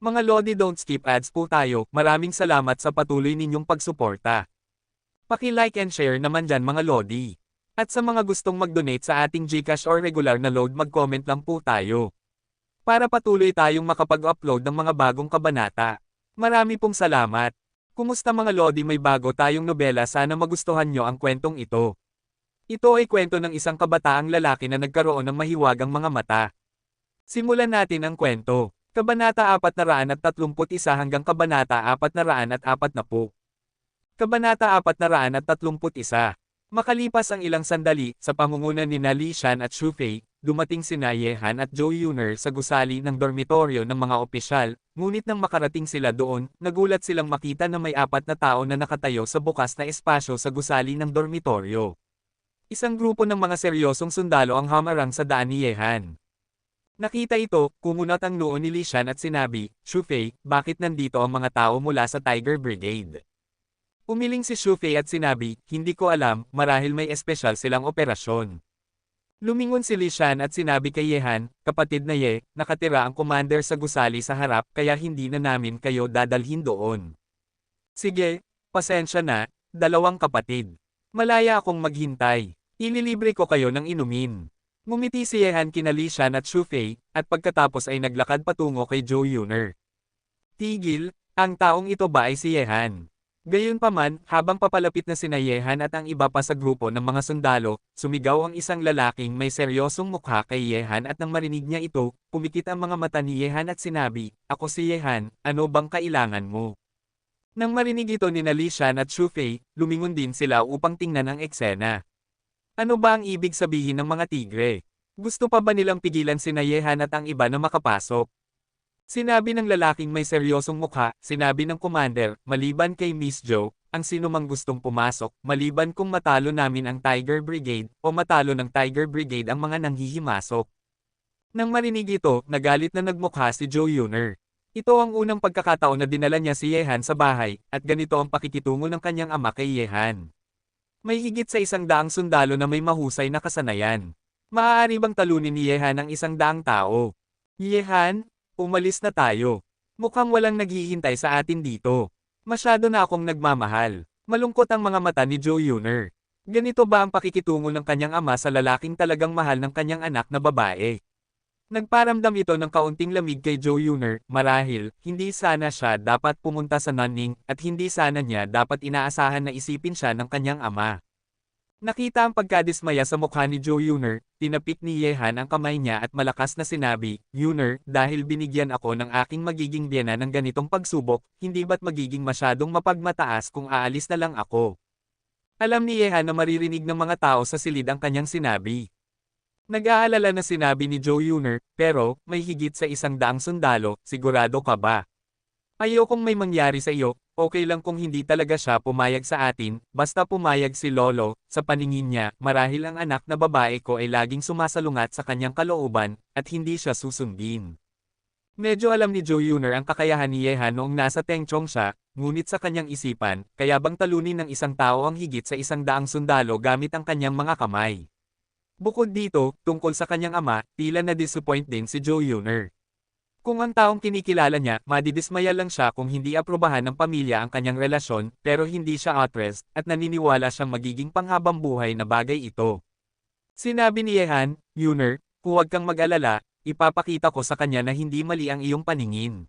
Mga Lodi, don't skip ads po tayo. Maraming salamat sa patuloy ninyong pagsuporta. Paki-like and share naman dyan mga Lodi. At sa mga gustong mag-donate sa ating GCash or regular na load, mag-comment lang po tayo. Para patuloy tayong makapag-upload ng mga bagong kabanata. Marami pong salamat. Kumusta mga Lodi, may bago tayong nobela, sana magustuhan nyo ang kwentong ito. Ito ay kwento ng isang kabataang lalaki na nagkaroon ng mahiwagang mga mata. Simulan natin ang kwento. Kabanata 431 hanggang Kabanata 440. Kabanata 431. Makalipas ang ilang sandali, sa pangunguna ni Li Shan at Xu Fei, dumating sina Ye Han at Zhou Yuner sa gusali ng dormitoryo ng mga opisyal, ngunit nang makarating sila doon, nagulat silang makita na may 4 na tao na nakatayo sa bukas na espasyo sa gusali ng dormitoryo. Isang grupo ng mga seryosong sundalo ang hamarang sa daan ni Ye Han. Nakita ito, kumunat ang noo ni Li Shan at sinabi, "Xu Fei, bakit nandito ang mga tao mula sa Tiger Brigade?" Umiling si Xu Fei at sinabi, "Hindi ko alam, marahil may espesyal silang operasyon." Lumingon si Li Shan at sinabi kay Ye Han, "Kapatid na Ye, nakatira ang commander sa gusali sa harap, kaya hindi na namin kayo dadalhin doon." "Sige, pasensya na, dalawang kapatid. Malaya akong maghintay. Ililibre ko kayo ng inumin." Ngumiti si Ye Han kina Li Shan at Xu Fei, at pagkatapos ay naglakad patungo kay Zhou Yuner. Tigil, ang taong ito ba ay si Ye Han? Gayunpaman, habang papalapit na sina Ye Han at ang iba pa sa grupo ng mga sundalo, sumigaw ang isang lalaking may seryosong mukha kay Ye Han at nang marinig niya ito, pumikit ang mga mata ni Ye Han at sinabi, "Ako si Ye Han, ano bang kailangan mo?" Nang marinig ito ni Li Shan at Xu Fei, lumingon din sila upang tingnan ang eksena. Ano ba ang ibig sabihin ng mga tigre? Gusto pa ba nilang pigilan sina Ye Han at ang iba na makapasok? Sinabi ng lalaking may seryosong mukha, sinabi ng commander, "Maliban kay Miss Zhou, ang sino mang gustong pumasok, maliban kung matalo namin ang Tiger Brigade, o matalo ng Tiger Brigade ang mga nanghihimasok." Nang marinig ito, nagalit na nagmukha si Zhou Yuner. Ito ang unang pagkakataon na dinala niya si Ye Han sa bahay, at ganito ang pakikitungo ng kanyang ama kay Ye Han. May higit sa 100 sundalo na may mahusay na kasanayan. Maaari bang talunin ni Ye Han ang 100 tao? Ye Han, umalis na tayo. Mukhang walang naghihintay sa atin dito. Masyado na akong nagmamahal. Malungkot ang mga mata ni Zhou Yuner. Ganito ba ang pakikitungo ng kanyang ama sa lalaking talagang mahal ng kanyang anak na babae? Nagparamdam ito ng kaunting lamig kay Zhou Yuner, marahil, hindi sana siya dapat pumunta sa Nanning, at hindi sana niya dapat inaasahan na isipin siya ng kanyang ama. Nakita ang pagkadismaya sa mukha ni Zhou Yuner, tinapik ni Ye Han ang kamay niya at malakas na sinabi, "Yuner, dahil binigyan ako ng aking magiging biyena ng ganitong pagsubok, hindi ba't magiging masyadong mapagmataas kung aalis na lang ako?" Alam ni Ye Han na maririnig ng mga tao sa silid ang kanyang sinabi. Nag-aalala na sinabi ni Zhou Yuner, "Pero, may higit sa 100 sundalo, sigurado ka ba? Ayokong may mangyari sa iyo, okay lang kung hindi talaga siya pumayag sa atin, basta pumayag si Lolo." Sa paningin niya, marahil ang anak na babae ko ay laging sumasalungat sa kanyang kalooban, at hindi siya susundin. Medyo alam ni Zhou Yuner ang kakayahan ni Ye Han noong nasa Tengchong siya, ngunit sa kanyang isipan, kaya bang talunin ng isang tao ang higit sa 100 sundalo gamit ang kanyang mga kamay? Bukod dito, tungkol sa kanyang ama, tila na-disappoint din si Zhou Yuner. Kung ang taong kinikilala niya, madidismaya lang siya kung hindi aprobahan ng pamilya ang kanyang relasyon, pero hindi siya atres, at naniniwala siyang magiging panghabang buhay na bagay ito. Sinabi ni Ye Han, "Yuner, huwag kang mag-alala, ipapakita ko sa kanya na hindi mali ang iyong paningin.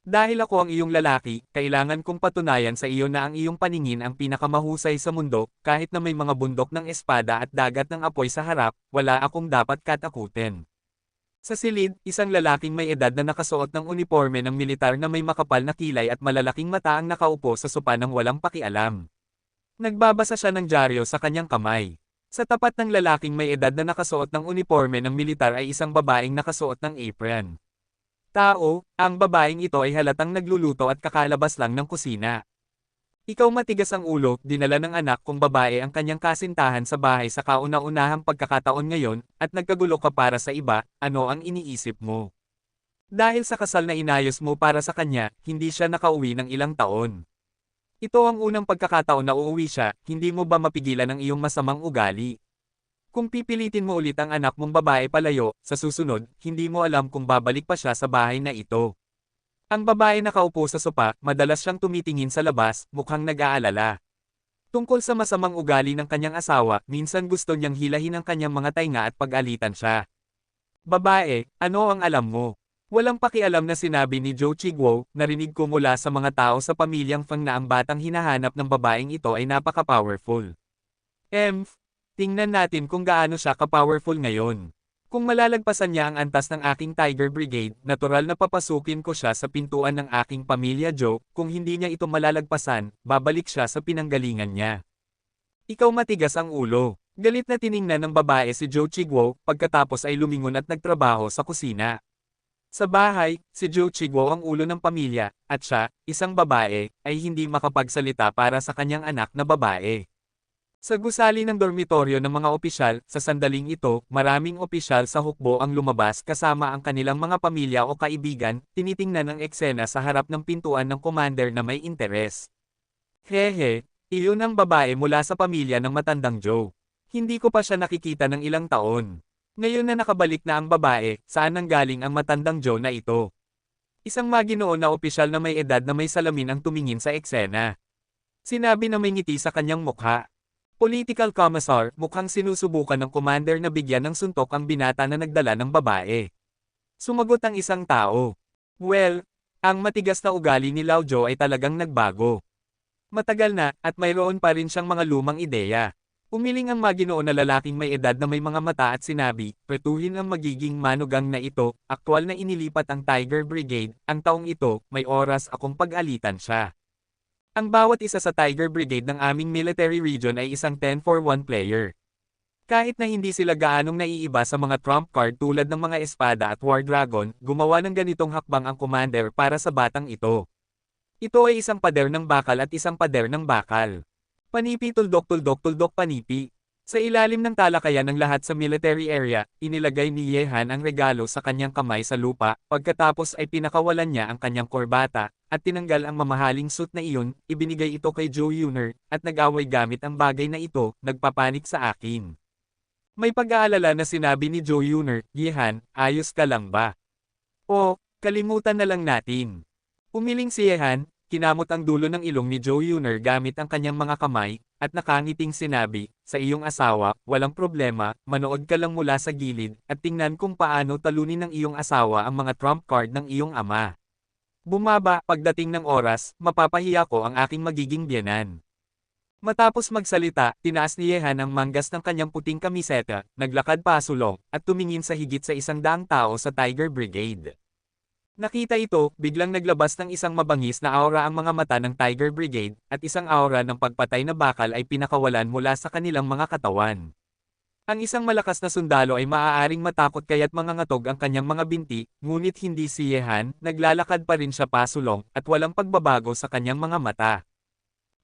Dahil ako ang iyong lalaki, kailangan kong patunayan sa iyo na ang iyong paningin ang pinakamahusay sa mundo, kahit na may mga bundok ng espada at dagat ng apoy sa harap, wala akong dapat katakutin." Sa silid, isang lalaking may edad na nakasuot ng uniforme ng militar na may makapal na kilay at malalaking mata ang nakaupo sa sopa ng walang pakialam. Nagbabasa siya ng dyaryo sa kanyang kamay. Sa tapat ng lalaking may edad na nakasuot ng uniforme ng militar ay isang babaeng nakasuot ng apron. Tao, ang babaeng ito ay halatang nagluluto at kakalabas lang ng kusina. "Ikaw matigas ang ulo," dinala ng anak kong babae ang kanyang kasintahan sa bahay sa kauna-unahang pagkakataon ngayon, "at nagkagulo ka para sa iba, ano ang iniisip mo? Dahil sa kasal na inayos mo para sa kanya, hindi siya nakauwi ng ilang taon. Ito ang unang pagkakataon na uuwi siya, hindi mo ba mapigilan ang iyong masamang ugali? Kung pipilitin mo ulit ang anak mong babae palayo, sa susunod, hindi mo alam kung babalik pa siya sa bahay na ito." Ang babae nakaupo sa sopa, madalas siyang tumitingin sa labas, mukhang nag-aalala. Tungkol sa masamang ugali ng kanyang asawa, minsan gusto niyang hilahin ang kanyang mga tainga at pag-alitan siya. Babae, ano ang alam mo? Walang pakialam na sinabi ni Zhou Chiguo, narinig ko mula sa mga tao sa pamilyang Feng na ang batang hinahanap ng babaeng ito ay napaka-powerful. Tingnan natin kung gaano siya ka-powerful ngayon. Kung malalagpasan niya ang antas ng aking Tiger Brigade, natural na papasukin ko siya sa pintuan ng aking pamilya Zhou, kung hindi niya ito malalagpasan, babalik siya sa pinanggalingan niya. Ikaw matigas ang ulo. Galit na tiningnan ng babae si Zhou Chiguo, pagkatapos ay lumingon at nagtrabaho sa kusina. Sa bahay, si Zhou Chiguo ang ulo ng pamilya, at siya, isang babae, ay hindi makapagsalita para sa kanyang anak na babae. Sa gusali ng dormitoryo ng mga opisyal, sa sandaling ito, maraming opisyal sa hukbo ang lumabas kasama ang kanilang mga pamilya o kaibigan, tinitingnan ang eksena sa harap ng pintuan ng commander na may interes. Hehe, iyon ang babae mula sa pamilya ng matandang Joe. Hindi ko pa siya nakikita ng ilang taon. Ngayon na nakabalik na ang babae, saan nanggaling ang matandang Joe na ito? Isang maginoon na opisyal na may edad na may salamin ang tumingin sa eksena. Sinabi na may ngiti sa kanyang mukha. Political commissar, mukhang sinusubukan ng commander na bigyan ng suntok ang binata na nagdala ng babae. Sumagot ang isang tao. Well, ang matigas na ugali ni Lao Zhou ay talagang nagbago. Matagal na, at mayroon pa rin siyang mga lumang ideya. Umiling ang maginoon na lalaking may edad na may mga mata at sinabi, pretuhin ang magiging manugang na ito, aktwal na inilipat ang Tiger Brigade, ang taong ito, may oras akong pag-alitan siya. Ang bawat isa sa Tiger Brigade ng aming military region ay isang 10-for-1 player. Kahit na hindi sila gaanong naiiba sa mga trump card tulad ng mga espada at war dragon, gumawa ng ganitong hakbang ang commander para sa batang ito. Ito ay isang pader ng bakal at isang pader ng bakal. Panipi tuldok panipi. Sa ilalim ng talakayan ng lahat sa military area, inilagay ni Yehan ang regalo sa kanyang kamay sa lupa, pagkatapos ay pinakawalan niya ang kanyang korbata, at tinanggal ang mamahaling suit na iyon, ibinigay ito kay Joe Yuner, at nag-away gamit ang bagay na ito, nagpapanik sa akin. May pag-aalala na sinabi ni Joe Yuner, Yehan, ayos ka lang ba? O, kalimutan na lang natin. Umiling si Yehan, kinamot ang dulo ng ilong ni Joe Yuner gamit ang kanyang mga kamay, at nakangiting sinabi, sa iyong asawa, walang problema, manood ka lang mula sa gilid, at tingnan kung paano talunin ng iyong asawa ang mga trump card ng iyong ama. Bumaba, pagdating ng oras, mapapahiya ko ang aking magiging biyenan. Matapos magsalita, tinaas ni Yehan ang manggas ng kanyang puting kamiseta, naglakad pasulong, at tumingin sa higit sa 100 tao sa Tiger Brigade. Nakita ito, biglang naglabas ng isang mabangis na aura ang mga mata ng Tiger Brigade, at isang aura ng pagpatay na bakal ay pinakawalan mula sa kanilang mga katawan. Ang isang malakas na sundalo ay maaaring matakot kaya't mangangatog ang kanyang mga binti, ngunit hindi si Yehan, naglalakad pa rin siya pasulong, at walang pagbabago sa kanyang mga mata.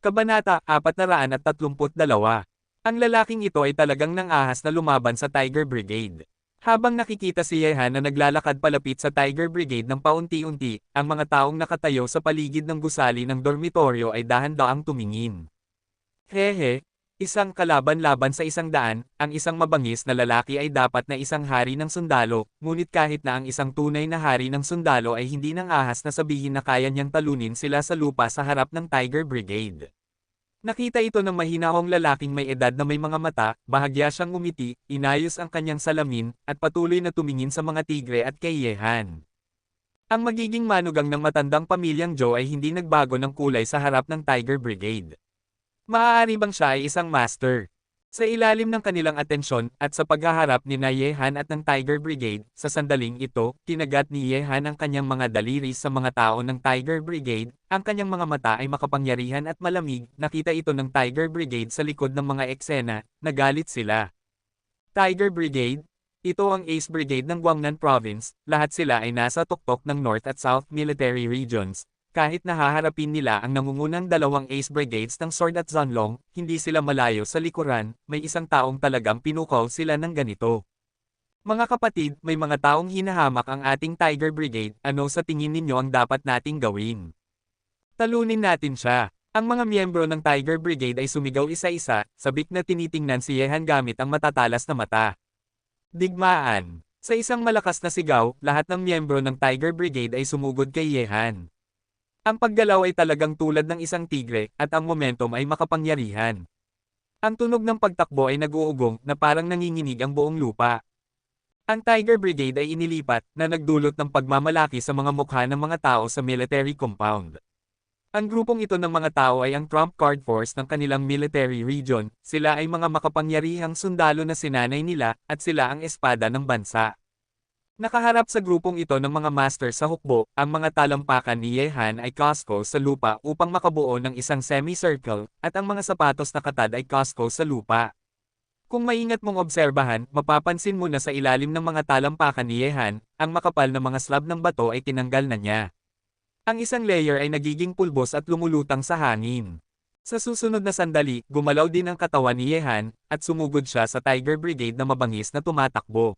Kabanata 432. Ang lalaking ito ay talagang nang-ahas na lumaban sa Tiger Brigade. Habang nakikita si Yehan na naglalakad palapit sa Tiger Brigade ng paunti-unti, ang mga taong nakatayo sa paligid ng gusali ng dormitoryo ay dahan-daang tumingin. Hehe, isang kalaban-laban sa 100, ang isang mabangis na lalaki ay dapat na isang hari ng sundalo, ngunit kahit na ang isang tunay na hari ng sundalo ay hindi nang ahas na sabihin na kaya niyang talunin sila sa lupa sa harap ng Tiger Brigade. Nakita ito ng mahinahong lalaking may edad na may mga mata, bahagya siyang umiti, inayos ang kanyang salamin, at patuloy na tumingin sa mga tigre at kay Yehan. Ang magiging manugang ng matandang pamilyang Joe ay hindi nagbago ng kulay sa harap ng Tiger Brigade. Maaari bang siya ay isang master? Sa ilalim ng kanilang atensyon, at sa paghaharap ni Yehan at ng Tiger Brigade, sa sandaling ito, kinagat ni Yehan ang kanyang mga daliri sa mga tao ng Tiger Brigade, ang kanyang mga mata ay makapangyarihan at malamig, nakita ito ng Tiger Brigade sa likod ng mga eksena, nagalit sila. Tiger Brigade? Ito ang Ace Brigade ng Guangnan Province, lahat sila ay nasa tuktok ng North at South Military Regions. Kahit nahaharapin nila ang nangungunang dalawang Ace Brigades ng Sword at Zhonglong, hindi sila malayo sa likuran, may isang taong talagang pinukaw sila ng ganito. Mga kapatid, may mga taong hinahamak ang ating Tiger Brigade, ano sa tingin ninyo ang dapat nating gawin? Talunin natin siya. Ang mga miyembro ng Tiger Brigade ay sumigaw isa-isa, sabik na tinitingnan si Yehan gamit ang matatalas na mata. Digmaan. Sa isang malakas na sigaw, lahat ng miyembro ng Tiger Brigade ay sumugod kay Yehan. Ang paggalaw ay talagang tulad ng isang tigre, at ang momentum ay makapangyarihan. Ang tunog ng pagtakbo ay nag-uugong na parang nanginginig ang buong lupa. Ang Tiger Brigade ay inilipat na nagdulot ng pagmamalaki sa mga mukha ng mga tao sa military compound. Ang grupong ito ng mga tao ay ang Trump Card Force ng kanilang military region, sila ay mga makapangyarihang sundalo na sinanay nila, at sila ang espada ng bansa. Nakaharap sa grupong ito ng mga master sa hukbo, ang mga talampakan ni Yehan ay Costco sa lupa upang makabuo ng isang semicircle, at ang mga sapatos na katad ay Costco sa lupa. Kung maingat mong obserbahan, mapapansin mo na sa ilalim ng mga talampakan ni Yehan, ang makapal na mga slab ng bato ay tinanggal na niya. Ang isang layer ay nagiging pulbos at lumulutang sa hangin. Sa susunod na sandali, gumalaw din ang katawan ni Yehan, at sumugod siya sa Tiger Brigade na mabangis na tumatakbo.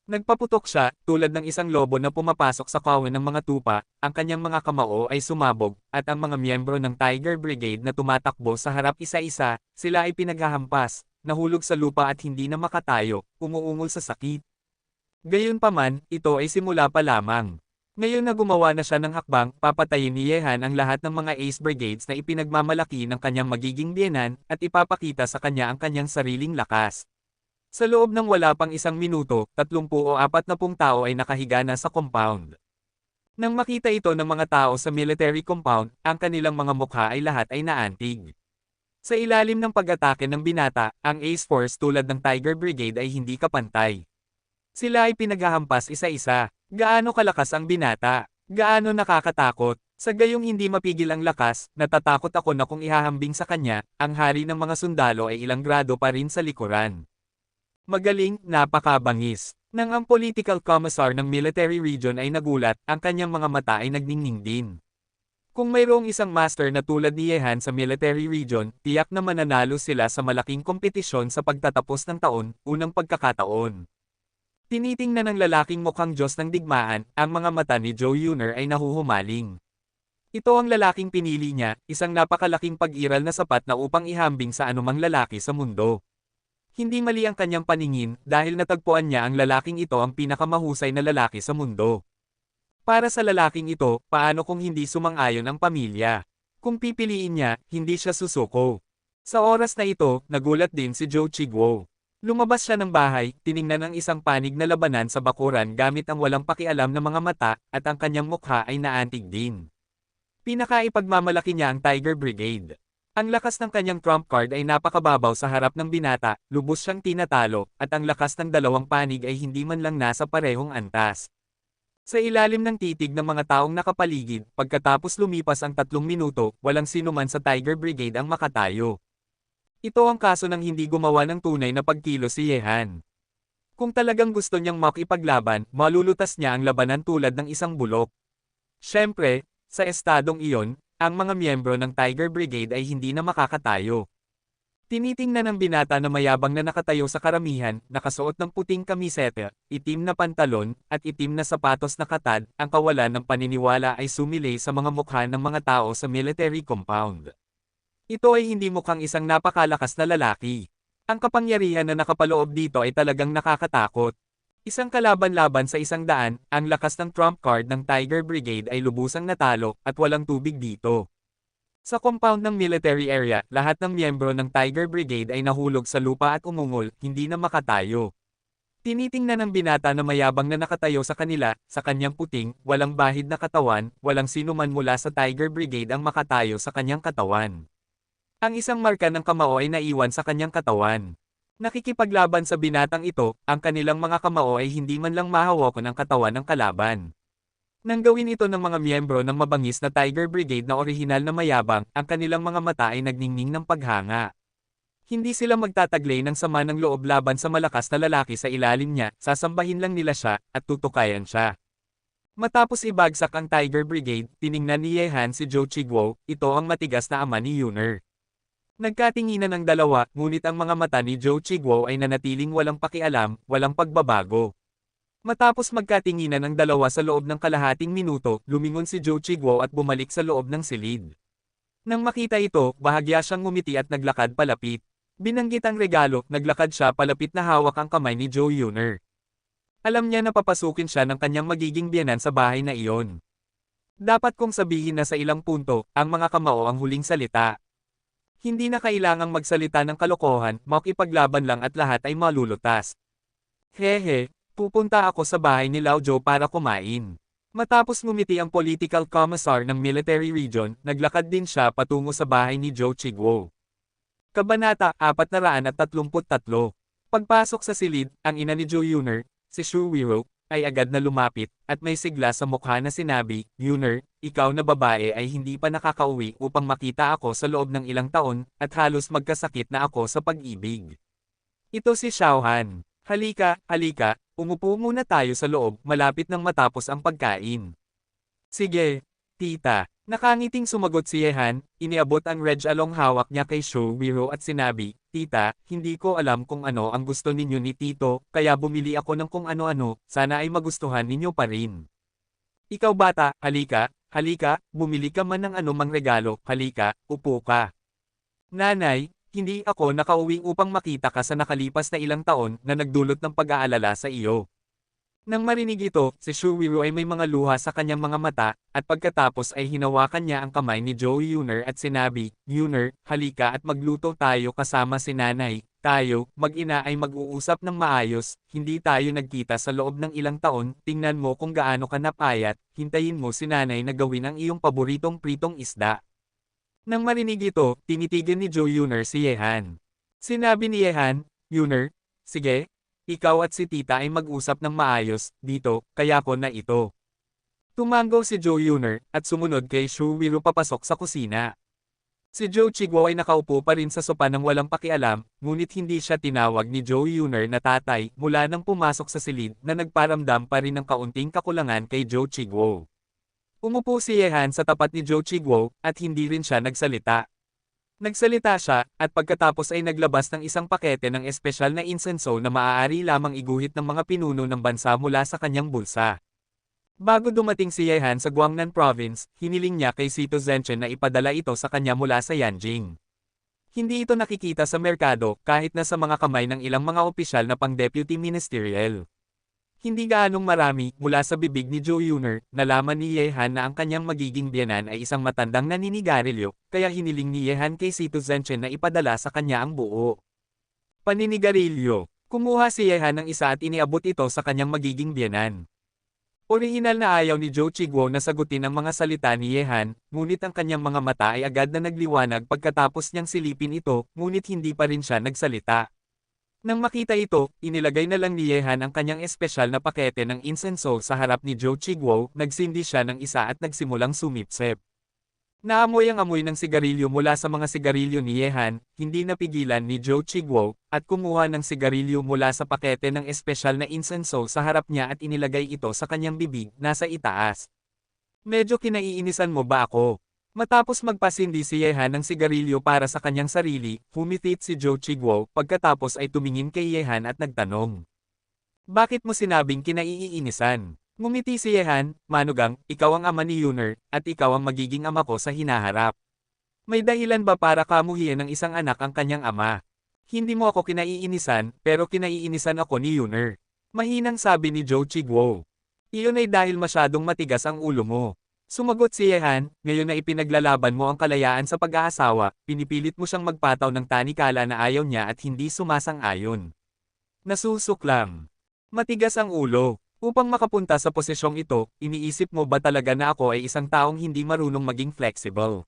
Nagpaputok siya, tulad ng isang lobo na pumapasok sa kawan ng mga tupa, ang kanyang mga kamao ay sumabog, at ang mga miyembro ng Tiger Brigade na tumatakbo sa harap isa-isa, sila ay pinaghahampas, nahulog sa lupa at hindi na makatayo, umuungol sa sakit. Gayunpaman, ito ay simula pa lamang. Ngayon na gumawa na siya ng hakbang, papatayin ni Yehan ang lahat ng mga Ace Brigades na ipinagmamalaki ng kanyang magiging biyenan, at ipapakita sa kanya ang kanyang sariling lakas. Sa loob ng wala pang isang minuto, 30 o 40 tao ay nakahiga na sa compound. Nang makita ito ng mga tao sa military compound, ang kanilang mga mukha ay lahat ay naantig. Sa ilalim ng pag-atake ng binata, ang Ace Force tulad ng Tiger Brigade ay hindi kapantay. Sila ay pinaghahampas isa-isa. Gaano kalakas ang binata? Gaano nakakatakot? Sa gayong hindi mapigil ang lakas, natatakot ako na kung ihahambing sa kanya, ang hari ng mga sundalo ay ilang grado pa rin sa likuran. Magaling, napakabangis. Nang ang political commissar ng military region ay nagulat, ang kanyang mga mata ay nagningning din. Kung mayroong isang master na tulad ni Yehan sa military region, tiyak na mananalo sila sa malaking kompetisyon sa pagtatapos ng taon, unang pagkakataon. Tinitingnan ng lalaking mukhang Diyos ng digmaan, ang mga mata ni Joe Yuner ay nahuhumaling. Ito ang lalaking pinili niya, isang napakalaking pag-iral na sapat na upang ihambing sa anumang lalaki sa mundo. Hindi mali ang kanyang paningin, dahil natagpuan niya ang lalaking ito ang pinakamahusay na lalaki sa mundo. Para sa lalaking ito, paano kung hindi sumang-ayon ang pamilya? Kung pipiliin niya, hindi siya susuko. Sa oras na ito, nagulat din si Joe Chigwo. Lumabas siya ng bahay, tiningnan ang isang panig na labanan sa bakuran gamit ang walang pakialam na mga mata, at ang kanyang mukha ay naantig din. Pinakaipagmamalaki niya ang Tiger Brigade. Ang lakas ng kanyang trump card ay napakababaw sa harap ng binata, lubos siyang tinatalo, at ang lakas ng dalawang panig ay hindi man lang nasa parehong antas. Sa ilalim ng titig ng mga taong nakapaligid, pagkatapos lumipas ang 3 minuto, walang sinuman sa Tiger Brigade ang makatayo. Ito ang kaso ng hindi gumawa ng tunay na pagkilos si Yehan. Kung talagang gusto niyang makipaglaban, malulutas niya ang labanan tulad ng isang bulok. Siyempre, sa estadong iyon, ang mga miyembro ng Tiger Brigade ay hindi na makakatayo. Tinitingnan ng binata na mayabang na nakatayo sa karamihan, nakasuot ng puting kamiseta, itim na pantalon, at itim na sapatos na katad, ang kawalan ng paniniwala ay sumilay sa mga mukha ng mga tao sa military compound. Ito ay hindi mukhang isang napakalakas na lalaki. Ang kapangyarihan na nakapaloob dito ay talagang nakakatakot. Isang kalaban-laban sa 100, ang lakas ng trump card ng Tiger Brigade ay lubusang natalo, at walang tubig dito. Sa compound ng military area, lahat ng miyembro ng Tiger Brigade ay nahulog sa lupa at umungol, hindi na makatayo. Tinitingnan ng binata na mayabang na nakatayo sa kanila, sa kanyang puting, walang bahid na katawan, walang sinuman mula sa Tiger Brigade ang makatayo sa kanyang katawan. Ang isang marka ng kamao ay naiwan sa kanyang katawan. Nakikipaglaban sa binatang ito, ang kanilang mga kamao ay hindi man lang mahawakan ang katawan ng kalaban. Nang gawin ito ng mga miyembro ng mabangis na Tiger Brigade na orihinal na mayabang, ang kanilang mga mata ay nagningning ng paghanga. Hindi sila magtataglay ng sama ng loob laban sa malakas na lalaki sa ilalim niya, sasambahin lang nila siya, at tutukayan siya. Matapos ibagsak ang Tiger Brigade, tiningnan ni Yehan si Joe Chigwo, ito ang matigas na ama ni Yuner. Nagkatinginan ang dalawa, ngunit ang mga mata ni Joe Chigwo ay nanatiling walang pakialam, walang pagbabago. Matapos magkatinginan ang dalawa sa loob ng kalahating minuto, lumingon si Joe Chigwo at bumalik sa loob ng silid. Nang makita ito, bahagya siyang ngumiti at naglakad palapit. Binanggit ang regalo, naglakad siya palapit na hawak ang kamay ni Joe Yuner. Alam niya na papasukin siya ng kanyang magiging biyenan sa bahay na iyon. Dapat kong sabihin na sa ilang punto, ang mga kamao ang huling salita. Hindi na kailangang magsalita ng kalokohan, makipaglaban lang at lahat ay malulutas. Hehe, pupunta ako sa bahay ni Lao Zhou para kumain. Matapos ngumiti ang political commissar ng military region, naglakad din siya patungo sa bahay ni Zhou Qiguo. Kabanata 433. Pagpasok sa silid, ang ina ni Zhou Yuner, si Shu Wiro, ay agad na lumapit, at may sigla sa mukha na sinabi, Yuner, ikaw na babae ay hindi pa nakakauwi upang makita ako sa loob ng ilang taon, at halos magkasakit na ako sa pag-ibig. Ito si Xiaohan. Halika, halika, umupo muna tayo sa loob malapit nang matapos ang pagkain. Sige, tita. Nakangiting sumagot si Yehan, iniabot ang red along hawak niya kay Shu Wiro at sinabi, Tita, hindi ko alam kung ano ang gusto ninyo ni Tito, kaya bumili ako ng kung ano-ano, sana ay magustuhan ninyo pa rin. Ikaw bata, halika, halika, bumili ka man ng anumang regalo, halika, upo ka. Nanay, hindi ako nakauwi upang makita ka sa nakalipas na ilang taon na nagdulot ng pag-aalala sa iyo. Nang marinig ito, si Shu Wiro ay may mga luha sa kanyang mga mata, at pagkatapos ay hinawakan niya ang kamay ni Zhou Yuner at sinabi, Yuner, halika at magluto tayo kasama si nanay, tayo, mag-ina ay mag-uusap ng maayos, hindi tayo nagkita sa loob ng ilang taon, tingnan mo kung gaano ka napayat, hintayin mo si nanay na gawin ang iyong paboritong pritong isda. Nang marinig ito, tinitigan ni Zhou Yuner si Yehan. Sinabi ni Yehan, Yuner, sige, ikaw at si tita ay mag-usap ng maayos, dito, kaya ko na ito. Tumango si Zhou Yuner, at sumunod kay Shu Wiro papasok sa kusina. Si Zhou Qiguo ay nakaupo pa rin sa sopa ng walang pakialam, ngunit hindi siya tinawag ni Zhou Yuner na tatay, mula nang pumasok sa silid na nagparamdam pa rin ng kaunting kakulangan kay Zhou Qiguo. Umupo si Yehan sa tapat ni Zhou Qiguo, at hindi rin siya nagsalita. Nagsalita siya, at pagkatapos ay naglabas ng isang pakete ng espesyal na insenso na maaari lamang iguhit ng mga pinuno ng bansa mula sa kanyang bulsa. Bago dumating si Yehan sa Guangnan Province, hiniling niya kay Sito Zhenchen na ipadala ito sa kanya mula sa Yanjing. Hindi ito nakikita sa merkado, kahit na sa mga kamay ng ilang mga opisyal na pang-deputy ministerial. Hindi gaanong marami, mula sa bibig ni Zhou Yuner, nalaman ni Yehan na ang kanyang magiging biyenan ay isang matandang naninigarilyo, kaya hiniling ni Yehan kay Sito Zhenchen na ipadala sa kanya ang buo. Paninigarilyo. Kumuha si Yehan ng isa at iniabot ito sa kanyang magiging biyenan. Orihinal na ayaw ni Zhou Qiguo na sagutin ang mga salita ni Yehan, ngunit ang kanyang mga mata ay agad na nagliwanag pagkatapos niyang silipin ito, ngunit hindi pa rin siya nagsalita. Nang makita ito, inilagay na lang ni Yehan ang kanyang espesyal na pakete ng insenso sa harap ni Zhou Qiguo, nagsindi siya ng isa at nagsimulang sumipsip. Naamoy ang amoy ng sigarilyo mula sa mga sigarilyo ni Yehan, hindi napigilan ni Zhou Qiguo, at kumuha ng sigarilyo mula sa pakete ng espesyal na insenso sa harap niya at inilagay ito sa kanyang bibig, nasa itaas. Medyo kinaiinisan mo ba ako? Matapos magpasindi si Yehan ng sigarilyo para sa kanyang sarili, humitit si Zhou Qiguo, pagkatapos ay tumingin kay Yehan at nagtanong. Bakit mo sinabing kinaiinisan? Ngumiti si Yehan, manugang, ikaw ang ama ni Yuner, at ikaw ang magiging ama ko sa hinaharap. May dahilan ba para kamuhian ng isang anak ang kanyang ama? Hindi mo ako kinaiinisan, pero kinaiinisan ako ni Yuner. Mahinang sabi ni Zhou Qiguo. Iyon ay dahil masyadong matigas ang ulo mo. Sumagot si Yehan, ngayon na ipinaglalaban mo ang kalayaan sa pag-aasawa, pinipilit mo siyang magpataw ng tanikala na ayaw niya at hindi sumasang-ayon. Nasusuklam. Matigas ang ulo. Upang makapunta sa posisyong ito, iniisip mo ba talaga na ako ay isang taong hindi marunong maging flexible?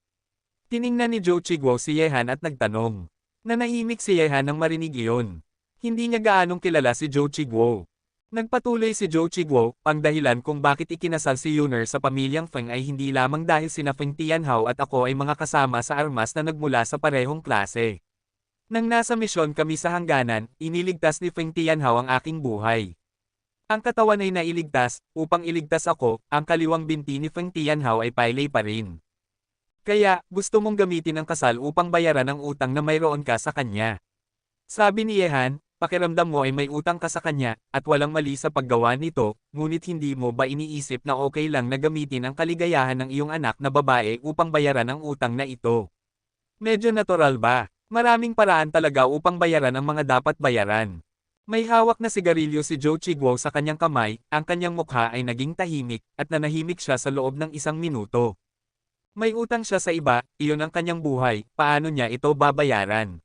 Tiningnan ni Zhou Qiguo si Yehan at nagtanong. Nanahimik si Yehan nang marinig iyon. Hindi niya gaanong kilala si Zhou Qiguo. Nagpatuloy si Zhou Qiguo, ang dahilan kung bakit ikinasal si Yuner sa pamilyang Feng ay hindi lamang dahil sina Feng Tianhao at ako ay mga kasama sa armas na nagmula sa parehong klase. Nang nasa misyon kami sa hangganan, iniligtas ni Feng Tianhao ang aking buhay. Ang katawan ay nailigtas, upang iligtas ako, ang kaliwang binti ni Feng Tianhao ay pailay pa rin. Kaya, gusto mong gamitin ang kasal upang bayaran ang utang na mayroon ka sa kanya. Sabi ni Yehan, pakiramdam mo ay may utang ka sa kanya, at walang mali sa paggawa nito, ngunit hindi mo ba iniisip na okay lang na gamitin ang kaligayahan ng iyong anak na babae upang bayaran ang utang na ito? Medyo natural ba? Maraming paraan talaga upang bayaran ang mga dapat bayaran. May hawak na sigarilyo si Joe Chigwo sa kanyang kamay, ang kanyang mukha ay naging tahimik, at nanahimik siya sa loob ng 1 minuto. May utang siya sa iba, iyon ang kanyang buhay, paano niya ito babayaran?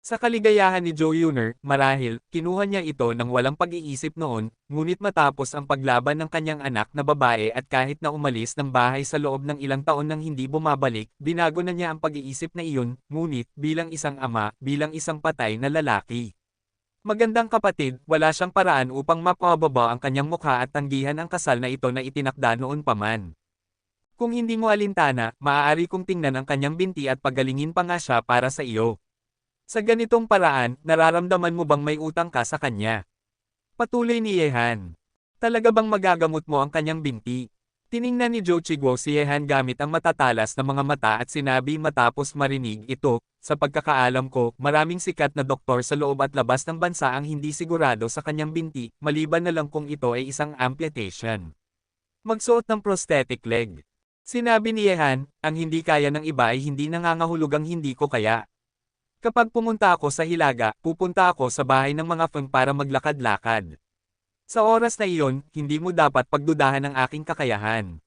Sa kaligayahan ni Joe Yunner, marahil, kinuha niya ito ng walang pag-iisip noon, ngunit matapos ang paglaban ng kanyang anak na babae at kahit na umalis ng bahay sa loob ng ilang taon nang hindi bumabalik, binago na niya ang pag-iisip na iyon, ngunit, bilang isang ama, bilang isang patay na lalaki. Magandang kapatid, wala siyang paraan upang mapababa ang kanyang mukha at tanggihan ang kasal na ito na itinakda noon pa man. Kung hindi mo alintana, maaari kong tingnan ang kanyang binti at pagalingin pa nga siya para sa iyo. Sa ganitong paraan, nararamdaman mo bang may utang ka sa kanya? Patuloy ni Yehan. Talaga bang magagamot mo ang kanyang binti? Tiningnan ni Joe Chigwo si Yehan gamit ang matatalas na mga mata at sinabi matapos marinig ito, sa pagkakaalam ko, maraming sikat na doktor sa loob at labas ng bansa ang hindi sigurado sa kanyang binti, maliban na lang kung ito ay isang amputation. Magsuot ng prosthetic leg. Sinabi ni Yehan, ang hindi kaya ng iba ay hindi nangangahulugang hindi ko kaya. Kapag pumunta ako sa Hilaga, pupunta ako sa bahay ng mga feng para maglakad-lakad. Sa oras na iyon, hindi mo dapat pagdudahan ang aking kakayahan.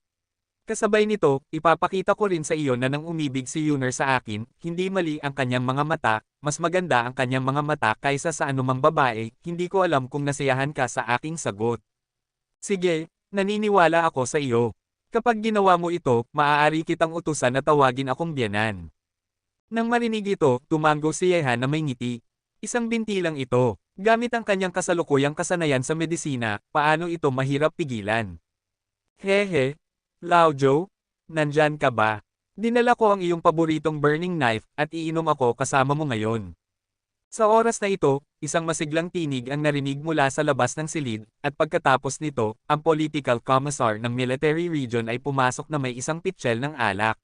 Kasabay nito, ipapakita ko rin sa iyo na nang umibig si Yunner sa akin, hindi mali ang kanyang mga mata, mas maganda ang kanyang mga mata kaysa sa anumang babae, hindi ko alam kung nasiyahan ka sa aking sagot. Sige, naniniwala ako sa iyo. Kapag ginawa mo ito, maaari kitang utusan na tawagin akong biyanan. Nang marinig ito, tumango si Yehan na may ngiti. Isang binti lang ito. Gamit ang kanyang kasalukuyang kasanayan sa medisina, paano ito mahirap pigilan? Hehe. Lao Joe, nandyan ka ba? Dinala ko ang iyong paboritong burning knife, at iinom ako kasama mo ngayon. Sa oras na ito, isang masiglang tinig ang narinig mula sa labas ng silid, at pagkatapos nito, ang political commissar ng military region ay pumasok na may isang pitchel ng alak.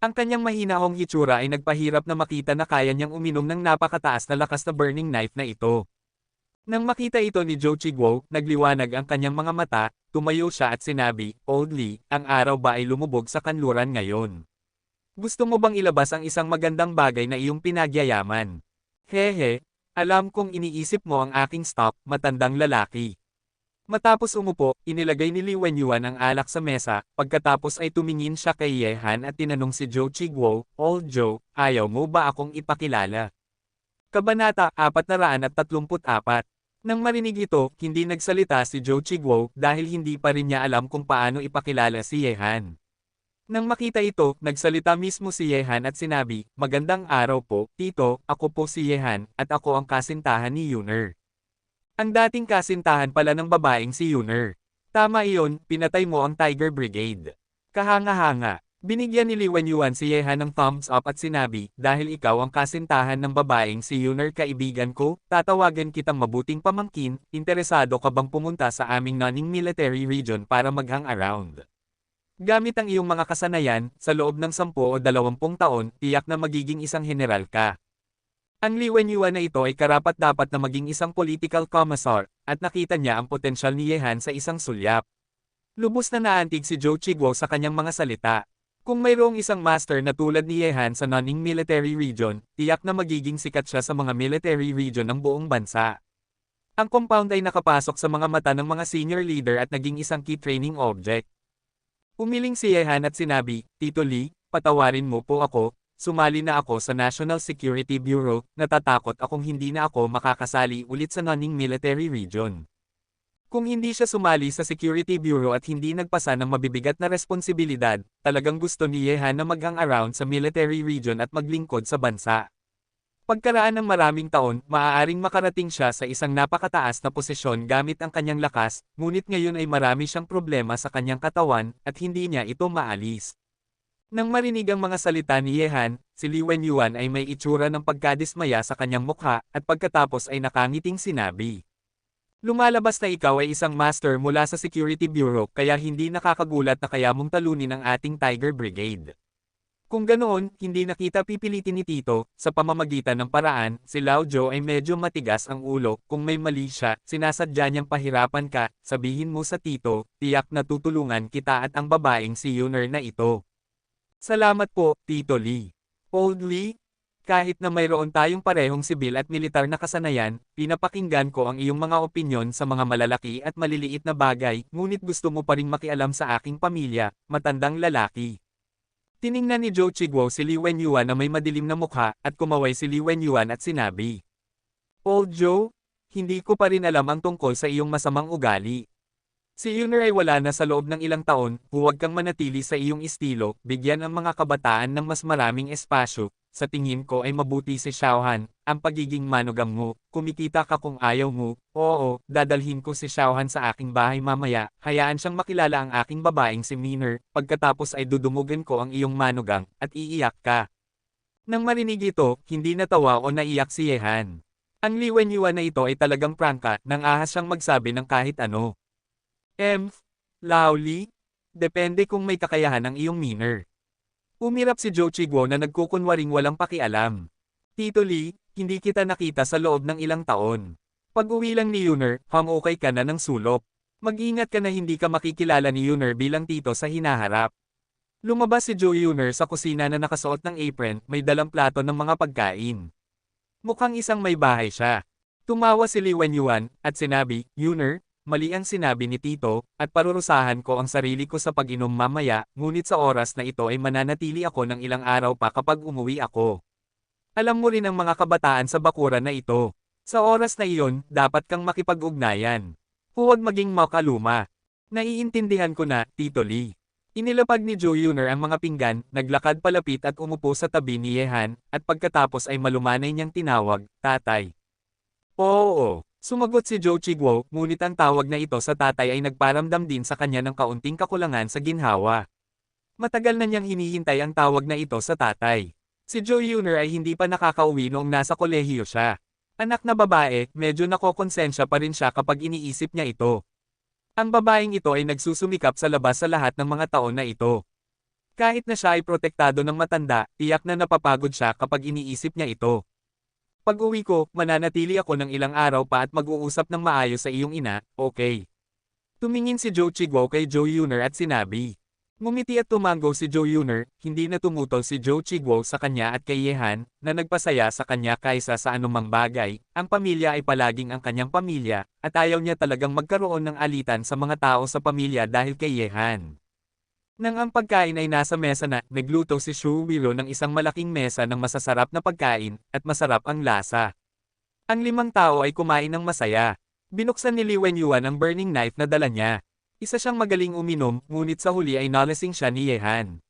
Ang kanyang mahinahong hitsura ay nagpahirap na makita na kaya niyang uminom ng napakataas na lakas na burning knife na ito. Nang makita ito ni Joe Chigwo, nagliwanag ang kanyang mga mata, tumayo siya at sinabi, Old Lee, ang araw ba ay lumubog sa kanluran ngayon? Gusto mo bang ilabas ang isang magandang bagay na iyong pinagyayaman? Hehe, alam kong iniisip mo ang aking stock, matandang lalaki. Matapos umupo, inilagay ni Li Wenyuan ang alak sa mesa, pagkatapos ay tumingin siya kay Yehan at tinanong si Joe Chigwo, Old Joe, ayaw mo ba akong ipakilala? Kabanata 434. Nang marinig ito, hindi nagsalita si Joe Chigwo dahil hindi pa rin niya alam kung paano ipakilala si Yehan. Nang makita ito, nagsalita mismo si Yehan at sinabi, Magandang araw po, Tito, ako po si Yehan, at ako ang kasintahan ni Yunner. Ang dating kasintahan pala ng babaeng si Yunner. Tama iyon, pinatay mo ang Tiger Brigade. Kahanga-hanga. Binigyan ni Li Wenyuan si Yehan ng thumbs up at sinabi, dahil ikaw ang kasintahan ng babaeng si Yunner kaibigan ko, tatawagan kitang mabuting pamangkin, interesado ka bang pumunta sa aming non-military region para mag-hang around? Gamit ang iyong mga kasanayan, sa loob ng 10 o 20 taon, tiyak na magiging isang general ka. Ang Li Wenyuan na ito ay karapat-dapat na maging isang political commissar, at nakita niya ang potensyal ni Yehan sa isang sulyap. Lubos na naantig si Joe Chigwo sa kanyang mga salita. Kung mayroong isang master na tulad ni Yehan sa non-military region, tiyak na magiging sikat siya sa mga military region ng buong bansa. Ang compound ay nakapasok sa mga mata ng mga senior leader at naging isang key training object. Umiling si Yehan at sinabi, Tito Lee, patawarin mo po ako, sumali na ako sa National Security Bureau, natatakot akong hindi na ako makakasali ulit sa non-military region. Kung hindi siya sumali sa Security Bureau at hindi nagpasa ng mabibigat na responsibilidad, talagang gusto ni Yehan na mag-hang around sa military region at maglingkod sa bansa. Pagkaraan ng maraming taon, maaaring makarating siya sa isang napakataas na posisyon gamit ang kanyang lakas, ngunit ngayon ay marami siyang problema sa kanyang katawan, at hindi niya ito maalis. Nang marinig ang mga salita ni Yehan, si Li Wenyuan ay may itsura ng pagkadismaya sa kanyang mukha, at pagkatapos ay nakangiting sinabi. Lumalabas na ikaw ay isang master mula sa Security Bureau kaya hindi nakakagulat na kaya mong talunin ang ating Tiger Brigade. Kung ganoon, hindi na kita pipilitin ni Tito, sa pamamagitan ng paraan, si Lao Joe ay medyo matigas ang ulo, kung may mali siya, sinasadya niyang pahirapan ka, sabihin mo sa Tito, tiyak na tutulungan kita at ang babaeng si Yunner na ito. Salamat po, Tito Lee. Old Lee? Kahit na mayroon tayong parehong sibil at militar na kasanayan, pinapakinggan ko ang iyong mga opinyon sa mga malalaki at maliliit na bagay, ngunit gusto mo pa ring makialam sa aking pamilya, matandang lalaki. Tiningnan ni Zhou Qiguo si Li Wenyuan na may madilim na mukha, at kumaway si Li Wenyuan at sinabi, Old Zhou, hindi ko pa rin alam ang tungkol sa iyong masamang ugali. Si Yuner ay wala na sa loob ng ilang taon, huwag kang manatili sa iyong estilo, bigyan ang mga kabataan ng mas maraming espasyo. Sa tingin ko ay mabuti si Xiaohan, ang pagiging manugam mo, kumikita ka kung ayaw mo, oo, dadalhin ko si Xiaohan sa aking bahay mamaya, hayaan siyang makilala ang aking babaeng si Miner, pagkatapos ay dudumugan ko ang iyong manugang, at iiyak ka. Nang marinig ito, hindi natawa o naiyak si Yehan. Ang Li Wenyuan na ito ay talagang prangka, nang ahas siyang magsabi ng kahit ano. Laoli? Depende kung may kakayahan ang iyong Miner. Umirap si Zhou Qiguo na nagkukunwaring walang pakialam. Tito Li, hindi kita nakita sa loob ng ilang taon. Pag-uwi lang ni Yuner, okay ka na ng sulok. Mag-ingat ka na hindi ka makikilala ni Yuner bilang tito sa hinaharap. Lumabas si Zhou Yuner sa kusina na nakasuot ng apron, may dalang plato ng mga pagkain. Mukhang isang may bahay siya. Tumawa si Li Wenyuan, at sinabi, Yuner, mali ang sinabi ni Tito, at parurusahan ko ang sarili ko sa pag-inom mamaya, ngunit sa oras na ito ay mananatili ako ng ilang araw pa kapag umuwi ako. Alam mo rin ang mga kabataan sa bakuran na ito. Sa oras na iyon, dapat kang makipag-ugnayan. Huwag maging makaluma. Naiintindihan ko na, Tito Li. Inilapag ni Zhou Yuner ang mga pinggan, naglakad palapit at umupo sa tabi ni Yehan, at pagkatapos ay malumanay niyang tinawag, Tatay. Oo. Sumagot si Zhou Qiguo, ngunit ang tawag na ito sa tatay ay nagparamdam din sa kanya ng kaunting kakulangan sa ginhawa. Matagal na niyang hinihintay ang tawag na ito sa tatay. Si Zhou Yuner ay hindi pa nakakauwi noong nasa kolehiyo siya. Anak na babae, medyo nakokonsensya pa rin siya kapag iniisip niya ito. Ang babaeng ito ay nagsusumikap sa labas sa lahat ng mga taon na ito. Kahit na siya ay protektado ng matanda, tiyak na napapagod siya kapag iniisip niya ito. Pag-uwi ko, mananatili ako ng ilang araw pa at mag-uusap ng maayos sa iyong ina, okay? Tumingin si Zhou Qiguo kay Zhou Yuner at sinabi. Ngumiti at tumango si Zhou Yuner, hindi na tumutol si Zhou Qiguo sa kanya at kay Yehan, na nagpasaya sa kanya kaysa sa anumang bagay, ang pamilya ay palaging ang kanyang pamilya, at ayaw niya talagang magkaroon ng alitan sa mga tao sa pamilya dahil kay Yehan. Nang ang pagkain ay nasa mesa na, nagluto si Shu Wiro ng isang malaking mesa ng masasarap na pagkain, at masarap ang lasa. Ang 5 tao ay kumain ng masaya. Binuksan ni Li Wenyuan ang burning knife na dala niya. Isa siyang magaling uminom, ngunit sa huli ay nalasing siya ni Yehan.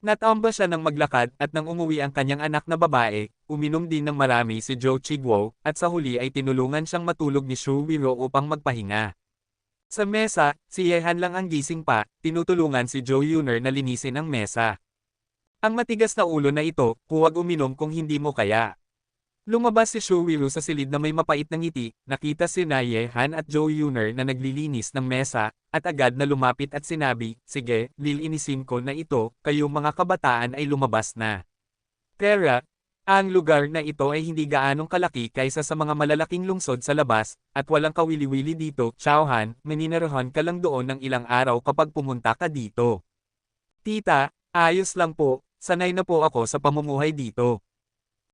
Natamba siya ng maglakad, at nang umuwi ang kanyang anak na babae, uminom din ng marami si Zhou Qiguo, at sa huli ay tinulungan siyang matulog ni Shu Wiro upang magpahinga. Sa mesa, si Yehan lang ang gising pa, tinutulungan si Zhou Yuner na linisin ang mesa. Ang matigas na ulo na ito, huwag uminom kung hindi mo kaya. Lumabas si Shu Wiro sa silid na may mapait na ngiti, nakita si Yehan at Zhou Yuner na naglilinis ng mesa, at agad na lumapit at sinabi, sige, lilinisin ko na ito, kayong mga kabataan ay lumabas na. Tara, ang lugar na ito ay hindi gaanong kalaki kaysa sa mga malalaking lungsod sa labas, at walang kawili-wili dito, Xiaohan, maninirahan ka lang doon ng ilang araw kapag pumunta ka dito. Tita, ayos lang po, sanay na po ako sa pamumuhay dito.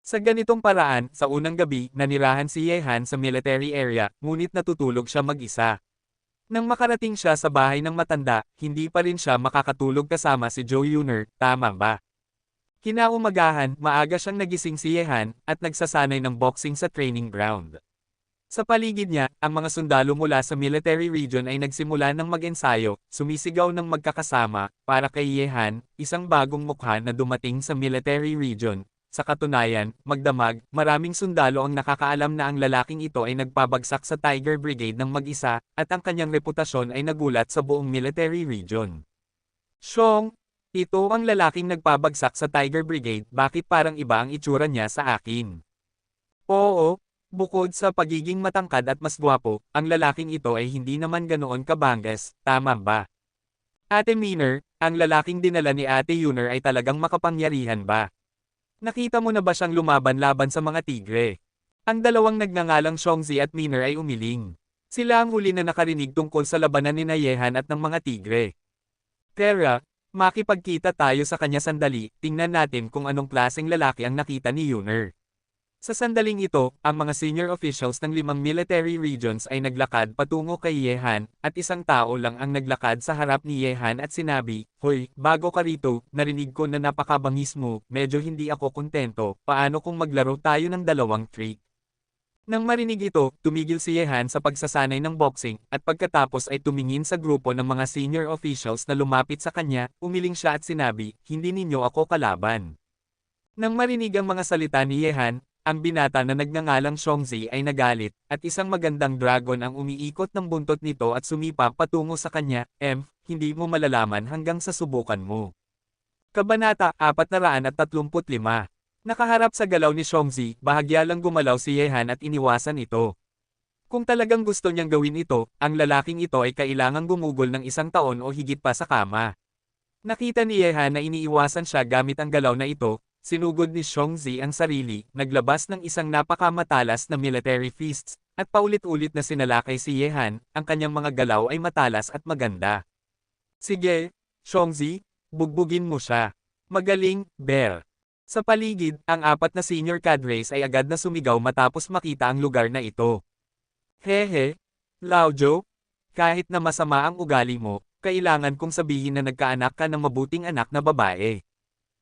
Sa ganitong paraan, sa unang gabi, nanirahan si Yehan sa military area, ngunit natutulog siya mag-isa. Nang makarating siya sa bahay ng matanda, hindi pa rin siya makakatulog kasama si Zhou Yuner, tama ba? Kinaumagahan, maaga siyang nagising si Yehan, at nagsasanay ng boxing sa training ground. Sa paligid niya, ang mga sundalo mula sa military region ay nagsimula ng mag-ensayo, sumisigaw ng magkakasama, para kay Yehan, isang bagong mukha na dumating sa military region. Sa katunayan, magdamag, maraming sundalo ang nakakaalam na ang lalaking ito ay nagpabagsak sa Tiger Brigade ng mag-isa, at ang kanyang reputasyon ay nagulat sa buong military region. Xiong, ito ang lalaking nagpabagsak sa Tiger Brigade, bakit parang iba ang itsura niya sa akin? Oo, bukod sa pagiging matangkad at mas gwapo, ang lalaking ito ay hindi naman ganoon kabangas, tama ba? Ate Miner, ang lalaking dinala ni Ate Yuner ay talagang makapangyarihan ba? Nakita mo na ba siyang lumaban-laban sa mga tigre? Ang dalawang nagngangalang Xiongzi at Miner ay umiling. Sila ang huli na nakarinig tungkol sa labanan ni Yehan at ng mga tigre. Tara, Makipagkita tayo sa kanya sandali, tingnan natin kung anong klaseng lalaki ang nakita ni Yuner. Sa sandaling ito, ang mga senior officials ng 5 military regions ay naglakad patungo kay Yehan, at isang tao lang ang naglakad sa harap ni Yehan at sinabi, "Hoy, bago ka rito, narinig ko na napakabangis mo, medyo hindi ako kontento, paano kung maglaro tayo ng dalawang trick?" Nang marinig ito, tumigil si Yehan sa pagsasanay ng boxing, at pagkatapos ay tumingin sa grupo ng mga senior officials na lumapit sa kanya, umiling siya at sinabi, "Hindi ninyo ako kalaban." Nang marinig ang mga salita ni Yehan, ang binata na nagngangalang Xiongzi ay nagalit, at isang magandang dragon ang umiikot ng buntot nito at sumipa patungo sa kanya, hindi mo malalaman hanggang sa subukan mo. Kabanata 435. Nakaharap sa galaw ni Xiongzi, bahagya lang gumalaw si Yehan at iniwasan ito. Kung talagang gusto niyang gawin ito, ang lalaking ito ay kailangang gumugol ng 1 taon o higit pa sa kama. Nakita ni Yehan na iniiwasan siya gamit ang galaw na ito. Sinugod ni Xiongzi ang sarili, naglabas ng isang napakamatalas na military fists, at paulit-ulit na sinalakay si Yehan, ang kanyang mga galaw ay matalas at maganda. "Sige, Xiongzi, bugbugin mo siya. Magaling, bear." Sa paligid, ang 4 na senior cadres ay agad na sumigaw matapos makita ang lugar na ito. "Hehe, Laojo, kahit na masama ang ugali mo, kailangan kong sabihin na nagkaanak ka ng mabuting anak na babae."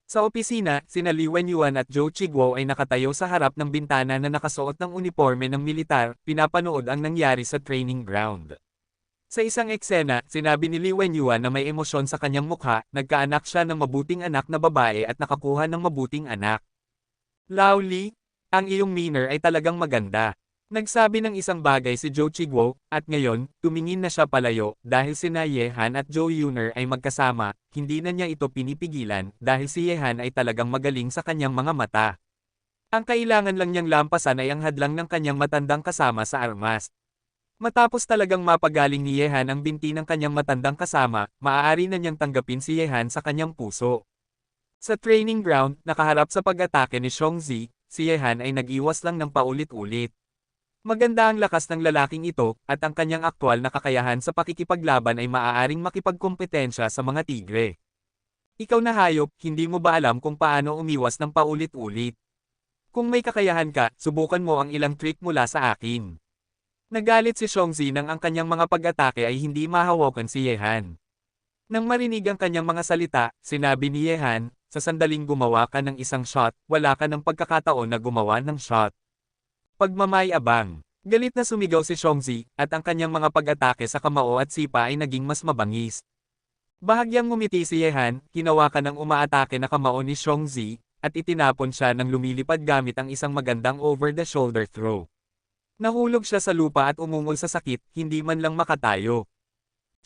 Sa opisina, sina Li Wenyuan at Zhou Qiguo ay nakatayo sa harap ng bintana na nakasuot ng uniforme ng militar, pinapanood ang nangyari sa training ground. Sa isang eksena, sinabi ni Li Wenyuan na may emosyon sa kanyang mukha, nagkaanak siya ng mabuting anak na babae at nakakuha ng mabuting anak. "Lao Li, ang iyong manner ay talagang maganda." Nagsabi ng isang bagay si Zhou Qiguo, at ngayon, tumingin na siya palayo, dahil sina Yehan at Zhou Yuner ay magkasama, hindi na niya ito pinipigilan, dahil si Yehan ay talagang magaling sa kanyang mga mata. Ang kailangan lang niyang lampasan ay ang hadlang ng kanyang matandang kasama sa armas. Matapos talagang mapagaling ni Yehan ang binti ng kanyang matandang kasama, maaari na niyang tanggapin si Yehan sa kanyang puso. Sa training ground, nakaharap sa pag-atake ni Xiongzi, si Yehan ay nag-iwas lang ng paulit-ulit. Maganda ang lakas ng lalaking ito, at ang kanyang aktwal na kakayahan sa pakikipaglaban ay maaaring makipagkompetensya sa mga tigre. Ikaw na hayop, hindi mo ba alam kung paano umiwas ng paulit-ulit? Kung may kakayahan ka, subukan mo ang ilang trick mula sa akin. Nagalit si Xiongzi nang ang kanyang mga pag-atake ay hindi mahawakan si Yehan. Nang marinig ang kanyang mga salita, sinabi ni Yehan, "Sa sandaling gumawa ka ng isang shot, wala ka ng pagkakataon na gumawa ng shot." Pagmamayabang. Galit na sumigaw si Xiongzi, at ang kanyang mga pag-atake sa kamao at sipa ay naging mas mabangis. Bahagyang ngumiti si Yehan, hinawakan ng umaatake na kamao ni Xiongzi, at itinapon siya nang lumilipad gamit ang isang magandang over-the-shoulder throw. Nahulog siya sa lupa at umungol sa sakit, hindi man lang makatayo.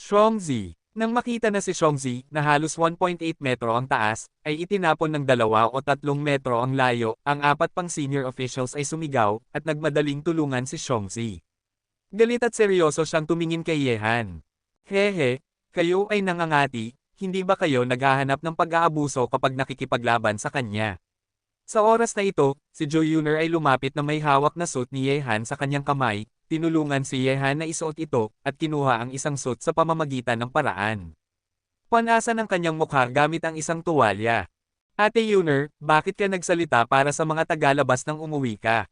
Xiongzi. Nang makita na si Xiongzi, na halos 1.8 metro ang taas, ay itinapon ng 2 o 3 metro ang layo, ang 4 pang senior officials ay sumigaw, at nagmadaling tulungan si Xiongzi. Galit at seryoso siyang tumingin kay Yehan. "Hehe, kayo ay nangangati, hindi ba kayo naghahanap ng pag-aabuso kapag nakikipaglaban sa kanya?" Sa oras na ito, si Zhou Yuner ay lumapit na may hawak na suit ni Yehan sa kanyang kamay, tinulungan si Yehan na isuot ito, at kinuha ang isang suit sa pamamagitan ng paraan. Panasan ang kanyang mukha gamit ang isang tuwalya. "Ate Yuner, bakit ka nagsalita para sa mga tagalabas nang umuwi ka?"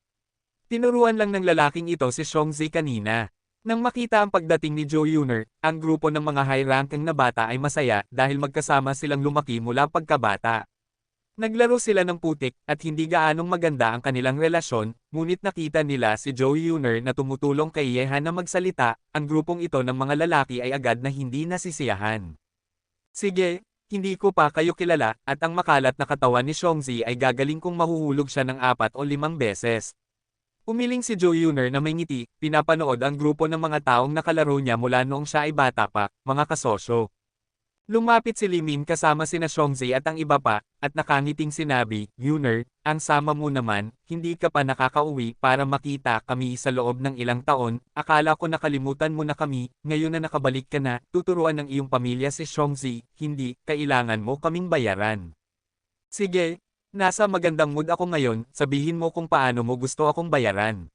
Tinuruan lang ng lalaking ito si Xiongzi kanina. Nang makita ang pagdating ni Zhou Yuner, ang grupo ng mga high-ranking na bata ay masaya dahil magkasama silang lumaki mula pagkabata. Naglaro sila ng putik, at hindi gaanong maganda ang kanilang relasyon, ngunit nakita nila si Zhou Yuner na tumutulong kay Yehan na magsalita, ang grupong ito ng mga lalaki ay agad na hindi nasisiyahan. "Sige, hindi ko pa kayo kilala, at ang makalat na katawan ni Xiongzi ay gagaling kung mahuhulog siya ng 4 o 5 beses." Umiling si Zhou Yuner na may ngiti, pinapanood ang grupo ng mga taong nakalaro niya mula noong siya ay bata pa, mga kasosyo. Lumapit si Li Min kasama sina Xiongzi at ang iba pa, at nakangiting sinabi, "Yuner, ang sama mo naman, hindi ka pa nakakauwi para makita kami sa loob ng ilang taon, akala ko nakalimutan mo na kami, ngayon na nakabalik ka na, tuturuan ng iyong pamilya si Xiongzi, hindi, kailangan mo kaming bayaran." "Sige, nasa magandang mood ako ngayon, sabihin mo kung paano mo gusto akong bayaran."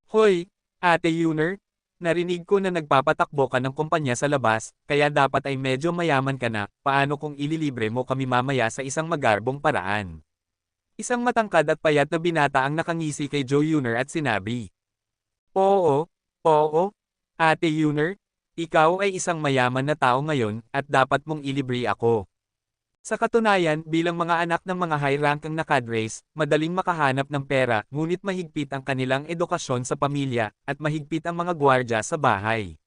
"Hoy, Ate Yuner, narinig ko na nagpapatakbo ka ng kumpanya sa labas, kaya dapat ay medyo mayaman ka na, paano kung ililibre mo kami mamaya sa isang magarbong paraan? Isang matangkad at payat na binata ang nakangisi kay Joe Yuner at sinabi. Oo, oo, Ate Yuner, ikaw ay isang mayaman na tao ngayon, at dapat mong ilibre ako. Sa katunayan, bilang mga anak ng mga high-ranking na cadres, madaling makahanap ng pera, ngunit mahigpit ang kanilang edukasyon sa pamilya, at mahigpit ang mga gwardya sa bahay.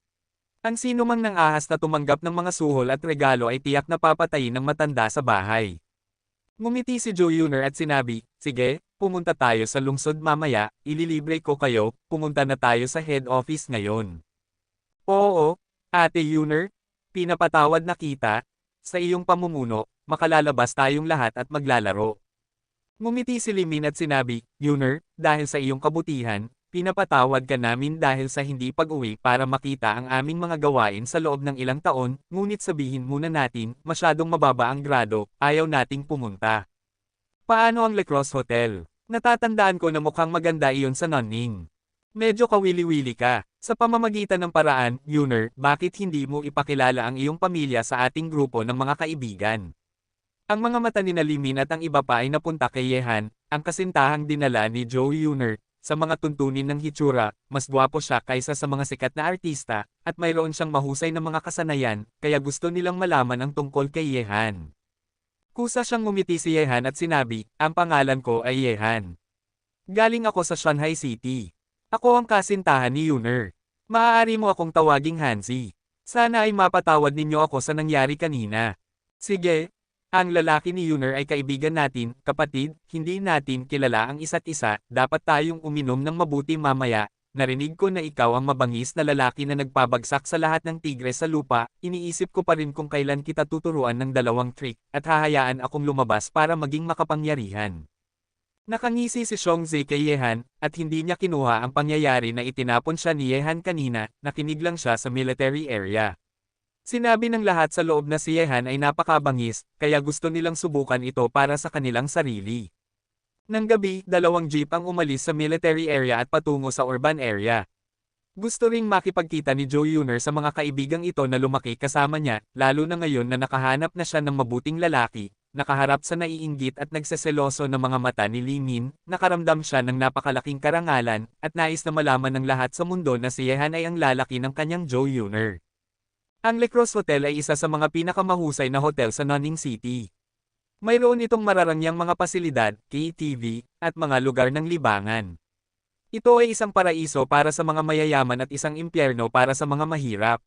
Ang sino mang nang ahas na tumanggap ng mga suhol at regalo ay tiyak na papatayin ng matanda sa bahay. Ngumiti si Joe Yuner at sinabi, sige, pumunta tayo sa lungsod mamaya, ililibre ko kayo, pumunta na tayo sa head office ngayon. Oo, Ate Yuner, pinapatawad na kita, sa iyong pamumuno, makalalabas tayong lahat at maglalaro. Ngumiti si Limin at sinabi, Yuner, dahil sa iyong kabutihan, pinapatawad ka namin dahil sa hindi pag-uwi para makita ang aming mga gawain sa loob ng ilang taon, ngunit sabihin muna natin, masyadong mababa ang grado, ayaw nating pumunta. Paano ang Lacrosse Hotel? Natatandaan ko na mukhang maganda iyon sa Nonning. Medyo kawili-wili ka. Sa pamamagitan ng paraan, Yuner, bakit hindi mo ipakilala ang iyong pamilya sa ating grupo ng mga kaibigan? Ang mga mata ni Limin at ang iba pa ay napunta kay Yehan, ang kasintahang dinala ni Joe Yuner. Sa mga tuntunin ng hitsura, mas gwapo siya kaysa sa mga sikat na artista, at mayroon siyang mahusay na mga kasanayan, kaya gusto nilang malaman ang tungkol kay Yehan. Kusa siyang ngumiti si Yehan at sinabi, ang pangalan ko ay Yehan. Galing ako sa Shanghai City. Ako ang kasintahan ni Yuner. Maaari mo akong tawaging Hansi. Sana ay mapatawad ninyo ako sa nangyari kanina. Sige. Ang lalaki ni Yuner ay kaibigan natin, kapatid, hindi natin kilala ang isa't isa, dapat tayong uminom ng mabuti mamaya. Narinig ko na ikaw ang mabangis na lalaki na nagpabagsak sa lahat ng tigre sa lupa, iniisip ko pa rin kung kailan kita tuturuan ng dalawang trick, at hahayaan akong lumabas para maging makapangyarihan. Nakangisi si Xiongzi kay Yehan, at hindi niya kinuha ang pangyayari na itinapon siya ni Yehan kanina, nakinig lang siya sa military area. Sinabi ng lahat sa loob na si Yehan ay napakabangis, kaya gusto nilang subukan ito para sa kanilang sarili. Nang gabi, dalawang jeep ang umalis sa military area at patungo sa urban area. Gusto ring makipagkita ni Joe Yuner sa mga kaibigang ito na lumaki kasama niya, lalo na ngayon na nakahanap na siya ng mabuting lalaki, nakaharap sa naiinggit at nagseseloso ng mga mata ni Limin, nakaramdam siya ng napakalaking karangalan, at nais na malaman ng lahat sa mundo na si Yehan ay ang lalaki ng kanyang Joe Yuner. Ang Lacrosse Hotel ay isa sa mga pinakamahusay na hotel sa Nonning City. Mayroon itong mararangyang mga pasilidad, KTV, at mga lugar ng libangan. Ito ay isang paraiso para sa mga mayayaman at isang impyerno para sa mga mahirap.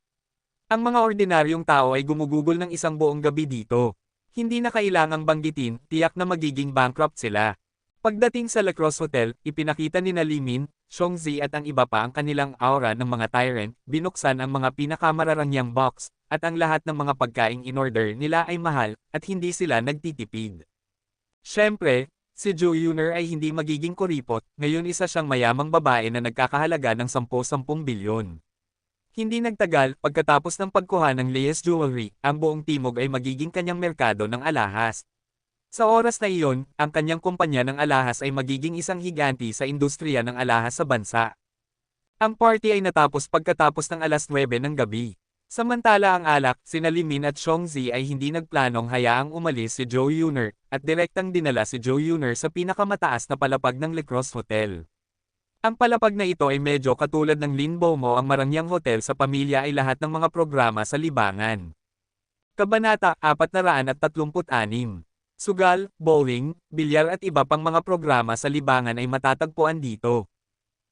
Ang mga ordinaryong tao ay gumugugol ng isang buong gabi dito. Hindi na kailangang banggitin, tiyak na magiging bankrupt sila. Pagdating sa Lacrosse Hotel, ipinakita ni Limin, Xiongzi at ang iba pa ang kanilang aura ng mga tyrant, binuksan ang mga pinakamararangyang box, at ang lahat ng mga pagkaing in-order nila ay mahal, at hindi sila nagtitipid. Siyempre, si Joe Yuner ay hindi magiging kuripot, ngayon isa siyang mayamang babae na nagkakahalaga ng 10-10 bilyon. Hindi nagtagal, pagkatapos ng pagkuha ng Leyes Jewelry, ang buong timog ay magiging kanyang merkado ng alahas. Sa oras na iyon, ang kanyang kumpanya ng alahas ay magiging isang higanti sa industriya ng alahas sa bansa. Ang party ay natapos pagkatapos ng 9:00 ng gabi. Samantala ang alak, sina Limin at Xiongzi ay hindi nagplanong hayaang umalis si Joe Yuner, at direktang dinala si Joe Yuner sa pinakamataas na palapag ng Lacrosse Hotel. Ang palapag na ito ay medyo katulad ng Lin Bomo, ang marangyang hotel sa pamilya ay lahat ng mga programa sa libangan. Kabanata 436. Sugal, bowling, bilyar at iba pang mga programa sa libangan ay matatagpuan dito.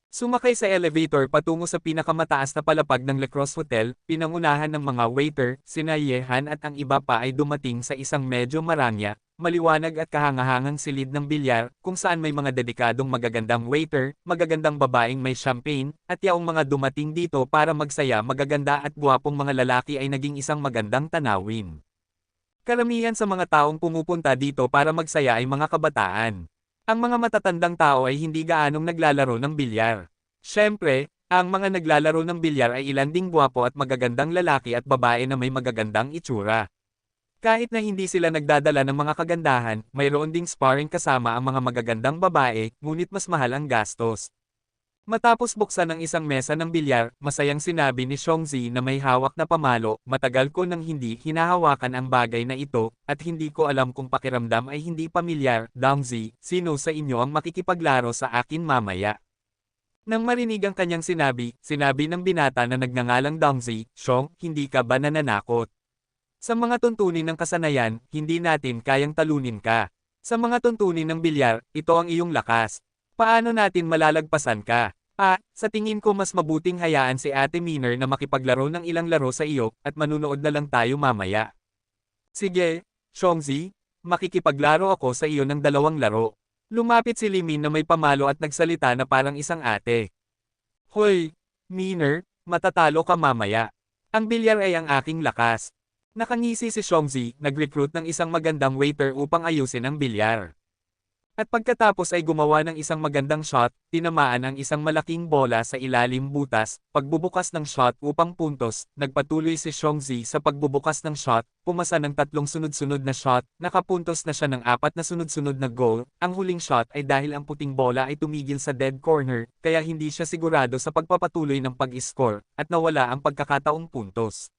Sumakay sa elevator patungo sa pinakamataas na palapag ng Lacrosse Hotel, pinangunahan ng mga waiter, sina Yehan at ang iba pa ay dumating sa isang medyo marangya, maliwanag at kahangahangang silid ng bilyar, kung saan may mga dedikadong magagandang waiter, magagandang babaeng may champagne, at yaong mga dumating dito para magsaya. Magaganda at gwapong mga lalaki ay naging isang magandang tanawin. Karamihan sa mga taong pumupunta dito para magsaya ay mga kabataan. Ang mga matatandang tao ay hindi gaanong naglalaro ng bilyar. Siyempre, ang mga naglalaro ng bilyar ay ilan ding gwapo at magagandang lalaki at babae na may magagandang itsura. Kahit na hindi sila nagdadala ng mga kagandahan, mayroon ding sparring kasama ang mga magagandang babae, ngunit mas mahal ang gastos. Matapos buksan ang isang mesa ng bilyar, masayang sinabi ni Xiongzi na may hawak na pamalo, matagal ko nang hindi hinahawakan ang bagay na ito, at hindi ko alam kung pakiramdam ay hindi pamilyar. Dongzi, sino sa inyo ang makikipaglaro sa akin mamaya? Nang marinig ang kanyang sinabi ng binata na nagngangalang Dongzi, Xiong, hindi ka ba nananakot? Sa mga tuntunin ng kasanayan, hindi natin kayang talunin ka. Sa mga tuntunin ng bilyar, ito ang iyong lakas. Paano natin malalagpasan ka? Sa tingin ko mas mabuting hayaan si Ate Miner na makipaglaro ng ilang laro sa iyo, at manunood na lang tayo mamaya. Sige, Xiongzi, makikipaglaro ako sa iyo ng 2 laro. Lumapit si Limin na may pamalo at nagsalita na parang isang ate. Hoy, Miner, matatalo ka mamaya. Ang bilyar ay ang aking lakas. Nakangisi si Xiongzi, nag-recruit ng isang magandang waiter upang ayusin ang bilyar. At pagkatapos ay gumawa ng isang magandang shot, tinamaan ang isang malaking bola sa ilalim butas, pagbubukas ng shot upang puntos, nagpatuloy si Xiongzi sa pagbubukas ng shot, pumasa ng 3 sunod-sunod na shot, nakapuntos na siya ng 4 na sunod-sunod na goal, ang huling shot ay dahil ang puting bola ay tumigil sa dead corner, kaya hindi siya sigurado sa pagpapatuloy ng pag-score, at nawala ang pagkakataong puntos.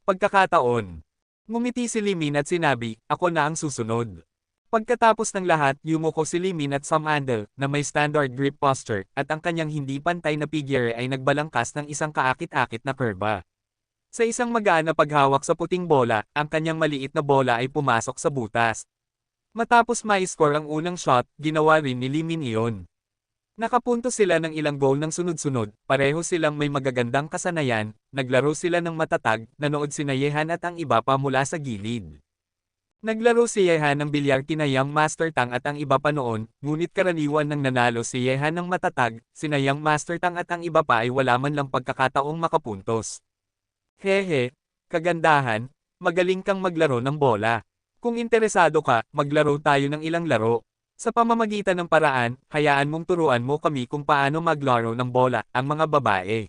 Pagkakataon. Ngumiti si Limin at sinabi, ako na ang susunod. Pagkatapos ng lahat, yumuko si Limin at Samandel, na may standard grip posture, at ang kanyang hindi pantay na figure ay nagbalangkas ng isang kaakit-akit na kurba. Sa isang magaan na paghawak sa puting bola, ang kanyang maliit na bola ay pumasok sa butas. Matapos ma-score ang unang shot, ginawa rin ni Limin iyon. Nakapunto sila ng ilang goal ng sunod-sunod, pareho silang may magagandang kasanayan, naglaro sila ng matatag, nanood sina Yehan at ang iba pa mula sa gilid. Naglaro si Yehan ng bilyar kina Yang Master Tang at ang iba pa noon, ngunit karaniwan nang nanalo si Yehan ng matatag, sina Yang Master Tang at ang iba pa ay wala man lang pagkakataong makapuntos. Hehe, kagandahan, magaling kang maglaro ng bola. Kung interesado ka, maglaro tayo ng ilang laro. Sa pamamagitan ng paraan, hayaan mong turuan mo kami kung paano maglaro ng bola, ang mga babae.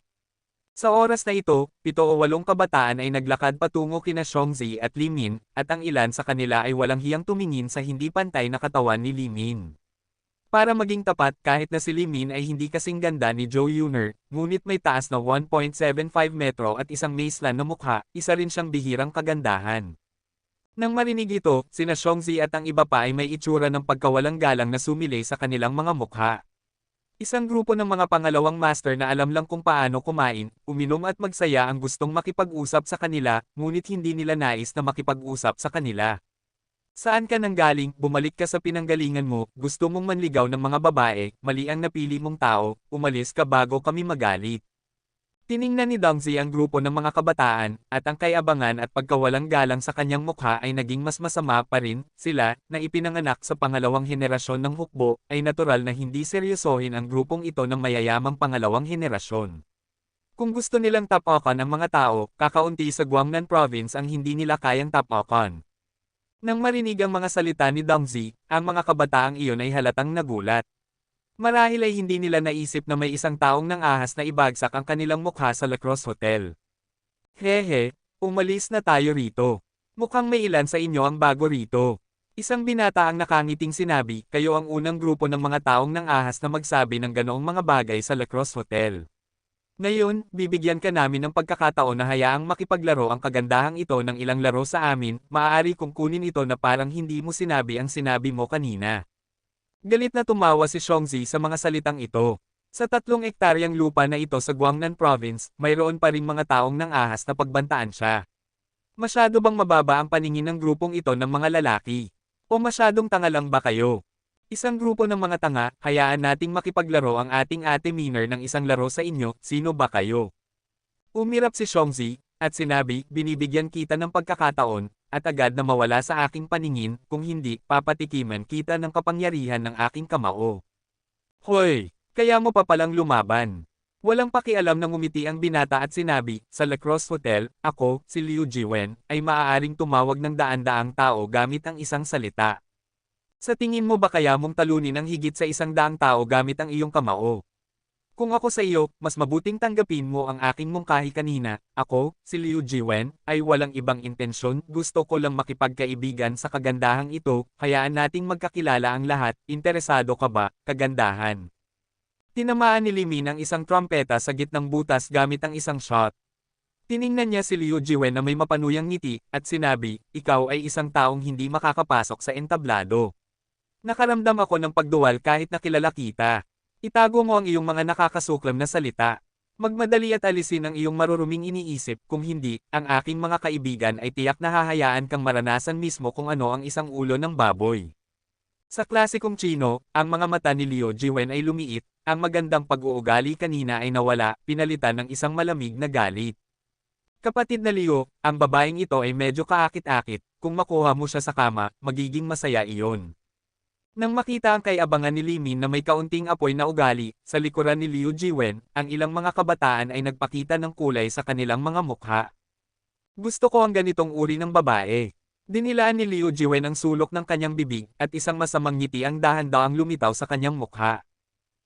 Sa oras na ito, 7 o 8 kabataan ay naglakad patungo kina Xiongzi at Limin, at ang ilan sa kanila ay walang hiyang tumingin sa hindi pantay na katawan ni Limin. Para maging tapat, kahit na si Limin ay hindi kasing ganda ni Zhou Yuner, ngunit may taas na 1.75 metro at isang maislan na mukha, isa rin siyang bihirang kagandahan. Nang marinig ito, sina Xiongzi at ang iba pa ay may itsura ng pagkawalang galang na sumilay sa kanilang mga mukha. Isang grupo ng mga pangalawang master na alam lang kung paano kumain, uminom at magsaya ang gustong makipag-usap sa kanila, ngunit hindi nila nais na makipag-usap sa kanila. Saan ka nanggaling, bumalik ka sa pinanggalingan mo, gusto mong manligaw ng mga babae, mali ang napili mong tao, umalis ka bago kami magalit. Tiningnan ni Dongzi ang grupo ng mga kabataan, at ang kayabangan at pagkawalang galang sa kanyang mukha ay naging mas masama pa rin. Sila, na ipinanganak sa pangalawang henerasyon ng hukbo, ay natural na hindi seryosohin ang grupong ito ng mayayamang pangalawang henerasyon. Kung gusto nilang tapokan ang mga tao, kakaunti sa Guangnan Province ang hindi nila kayang tapokan. Nang marinig ang mga salita ni Dongzi, ang mga kabataang iyon ay halatang nagulat. Marahil ay hindi nila naisip na may isang taong nang ahas na ibagsak ang kanilang mukha sa La Crosse Hotel. Hehe, umalis na tayo rito. Mukhang may ilan sa inyo ang bago rito. Isang binata ang nakangiting sinabi, kayo ang unang grupo ng mga taong nang ahas na magsabi ng ganoong mga bagay sa La Crosse Hotel. Ngayon, bibigyan ka namin ng pagkakataon na hayaang makipaglaro ang kagandahang ito ng ilang laro sa amin, maaari kong kunin ito na parang hindi mo sinabi ang sinabi mo kanina. Galit na tumawa si Xiongzi sa mga salitang ito. Sa 3 ektaryang lupa na ito sa Guangnan Province, mayroon pa ring mga taong nang ahas na pagbantaan siya. Masyado bang mababa ang paningin ng grupong ito ng mga lalaki? O masyadong tanga lang ba kayo? Isang grupo ng mga tanga, hayaan nating makipaglaro ang ating Ate Miner ng isang laro sa inyo, sino ba kayo? Umirap si Xiongzi, at sinabi, binibigyan kita ng pagkakataon, at agad na mawala sa aking paningin, kung hindi, papatikiman kita ng kapangyarihan ng aking kamao. Hoy! Kaya mo pa palang lumaban. Walang pakialam na ngumiti ang binata at sinabi, sa La Crosse Hotel, ako, si Liu Jiwen, ay maaaring tumawag ng daan-daang tao gamit ang isang salita. Sa tingin mo ba kaya mong talunin ang higit sa 100 tao gamit ang iyong kamao? Kung ako sa iyo, mas mabuting tanggapin mo ang aking mungkahi kanina. Ako, si Liu Jiwen, ay walang ibang intensyon, gusto ko lang makipagkaibigan sa kagandahang ito, hayaan nating magkakilala ang lahat, interesado ka ba, kagandahan? Tinamaan ni Limin ang isang trumpeta sa gitnang butas gamit ang isang shot. Tiningnan niya si Liu Jiwen na may mapanuyang ngiti, at sinabi, ikaw ay isang taong hindi makakapasok sa entablado. Nakaramdam ako ng pagduwal kahit na kilala kita. Itago mo ang iyong mga nakakasuklam na salita. Magmadali at alisin ang iyong maruruming iniisip, kung hindi, ang aking mga kaibigan ay tiyak na hahayaan kang maranasan mismo kung ano ang isang ulo ng baboy. Sa klasikong Chino, ang mga mata ni Liu Jiwen ay lumiit, ang magandang pag-uugali kanina ay nawala, pinalitan ng isang malamig na galit. Kapatid na Liu, ang babaeng ito ay medyo kaakit-akit, kung makuha mo siya sa kama, magiging masaya iyon. Nang makita ang kay-abangan ni Limin na may kaunting apoy na ugali, sa likuran ni Liu Jiwen, ang ilang mga kabataan ay nagpakita ng kulay sa kanilang mga mukha. Gusto ko ang ganitong uri ng babae. Dinilaan ni Liu Jiwen ang sulok ng kanyang bibig, at isang masamang ngiti ang dahan-daang lumitaw sa kanyang mukha.